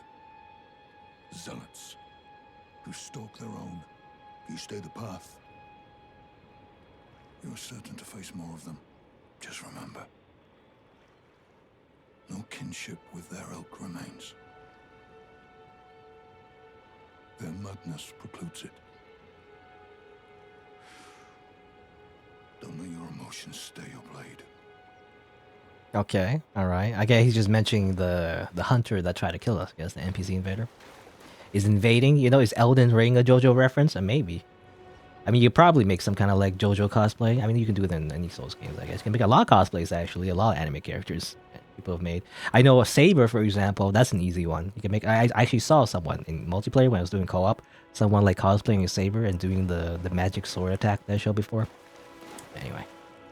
Zealots who stalk their own. You stay the path. You're certain to face more of them. Just remember, no kinship with their ilk remains. Their madness precludes it. Don't let your emotions stay your blade. Okay, alright. I guess he's just mentioning the hunter that tried to kill us. I guess the NPC invader. Is invading, you know, is Elden Ring a JoJo reference? Maybe. I mean, you probably make some kind of like JoJo cosplay. I mean, you can do it in any Souls games, I guess. You can make a lot of cosplays, actually. A lot of anime characters. people have made. I know a saber, for example, that's an easy one. You can make. I actually saw someone in multiplayer when I was doing co-op. Someone like cosplaying a saber and doing the magic sword attack that I showed before. Anyway.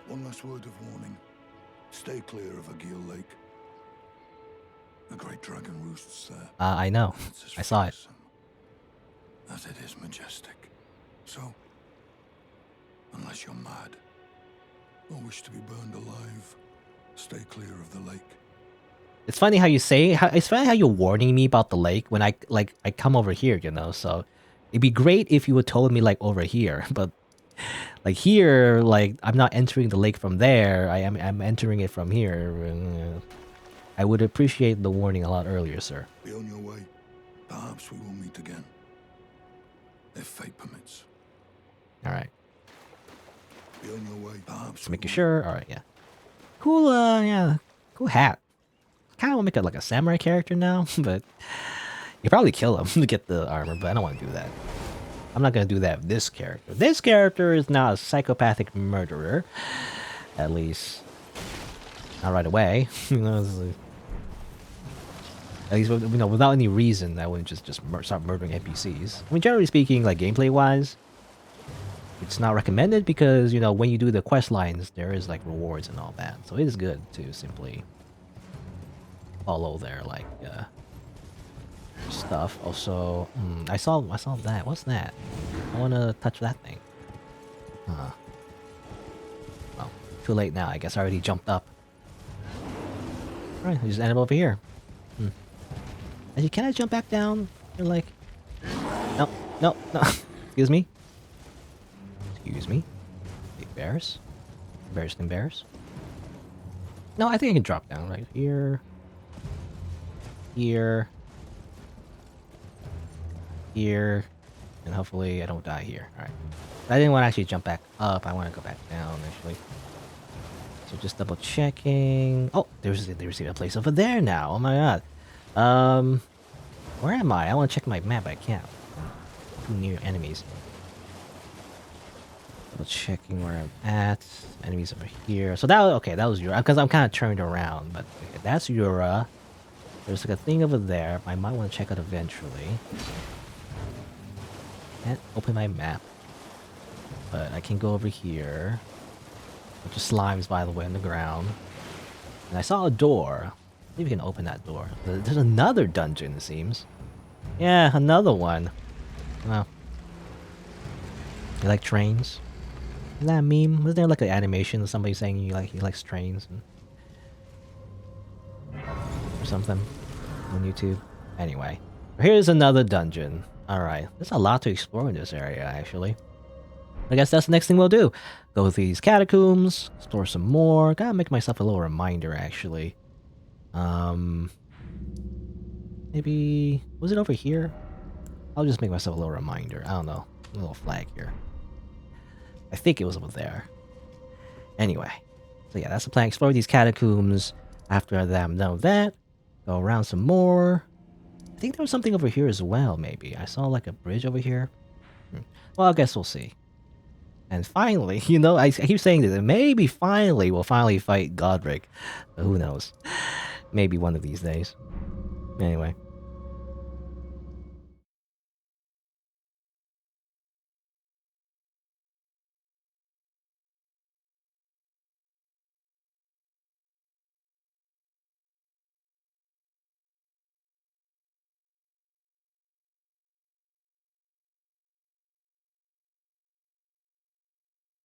One last word of warning. Stay clear of Agil Lake. The great dragon roosts there. I know. I saw it. As it is majestic. So, unless you're mad or wish to be burned alive, stay clear of the lake. It's funny how you say. It's funny how you're warning me about the lake when I come over here. You know, so it'd be great if you would told me like over here, but like here, like I'm not entering the lake from there. I'm entering it from here. I would appreciate the warning a lot earlier, sir. Be on your way. Perhaps we will meet again. If fate permits. Alright. Be on your way. Perhaps Just making sure. Alright, yeah. Cool, yeah. Cool hat. Kinda wanna make it like a samurai character now, but you probably kill him to get the armor, but I don't want to do that. I'm not gonna do that with this character. This character is not a psychopathic murderer. At least not right away. You know, at least, you know, without any reason, I wouldn't just start murdering NPCs. I mean, generally speaking, like gameplay-wise, it's not recommended because, you know, when you do the quest lines, there is like rewards and all that. So it is good to simply follow their like stuff. Also, I saw that. What's that? I want to touch that thing. Well, too late now. I guess I already jumped up. All right, I just ended up over here. Actually, can I jump back down? You're like, no. Excuse me. Excuse me. Big bears. Bears can bears. No, I think I can drop down right here. Here. Here. And hopefully I don't die here. Alright. I didn't want to actually jump back up. I want to go back down, actually. So just double checking. Oh, there's even a place over there now. Oh my god. Where am I? I want to check my map. I can't. Too near enemies. Double checking where I'm at. Enemies over here. So that was Yura. Because I'm kind of turned around. But okay, that's Yura. There's like a thing over there. I might want to check out eventually. Can't open my map. But I can go over here. Bunch of slimes, by the way, on the ground. And I saw a door. Maybe we can open that door. There's another dungeon, it seems. Yeah, another one. Well. You like trains? Is that a meme? Was there like an animation of somebody saying he likes trains? Or something on YouTube? Anyway. Here's another dungeon. Alright. There's a lot to explore in this area, actually. I guess that's the next thing we'll do. Go through these catacombs, explore some more. Gotta make myself a little reminder, actually. Maybe... Was it over here? I'll just make myself a little reminder. I don't know. A little flag here. I think it was over there. Anyway. So yeah, that's the plan. Explore these catacombs. After that, I'm done with that. Go around some more. I think there was something over here as well, maybe. I saw like a bridge over here. Well, I guess we'll see. And finally, you know, I keep saying this, maybe finally we'll finally fight Godric. But who knows? Maybe one of these days. Anyway.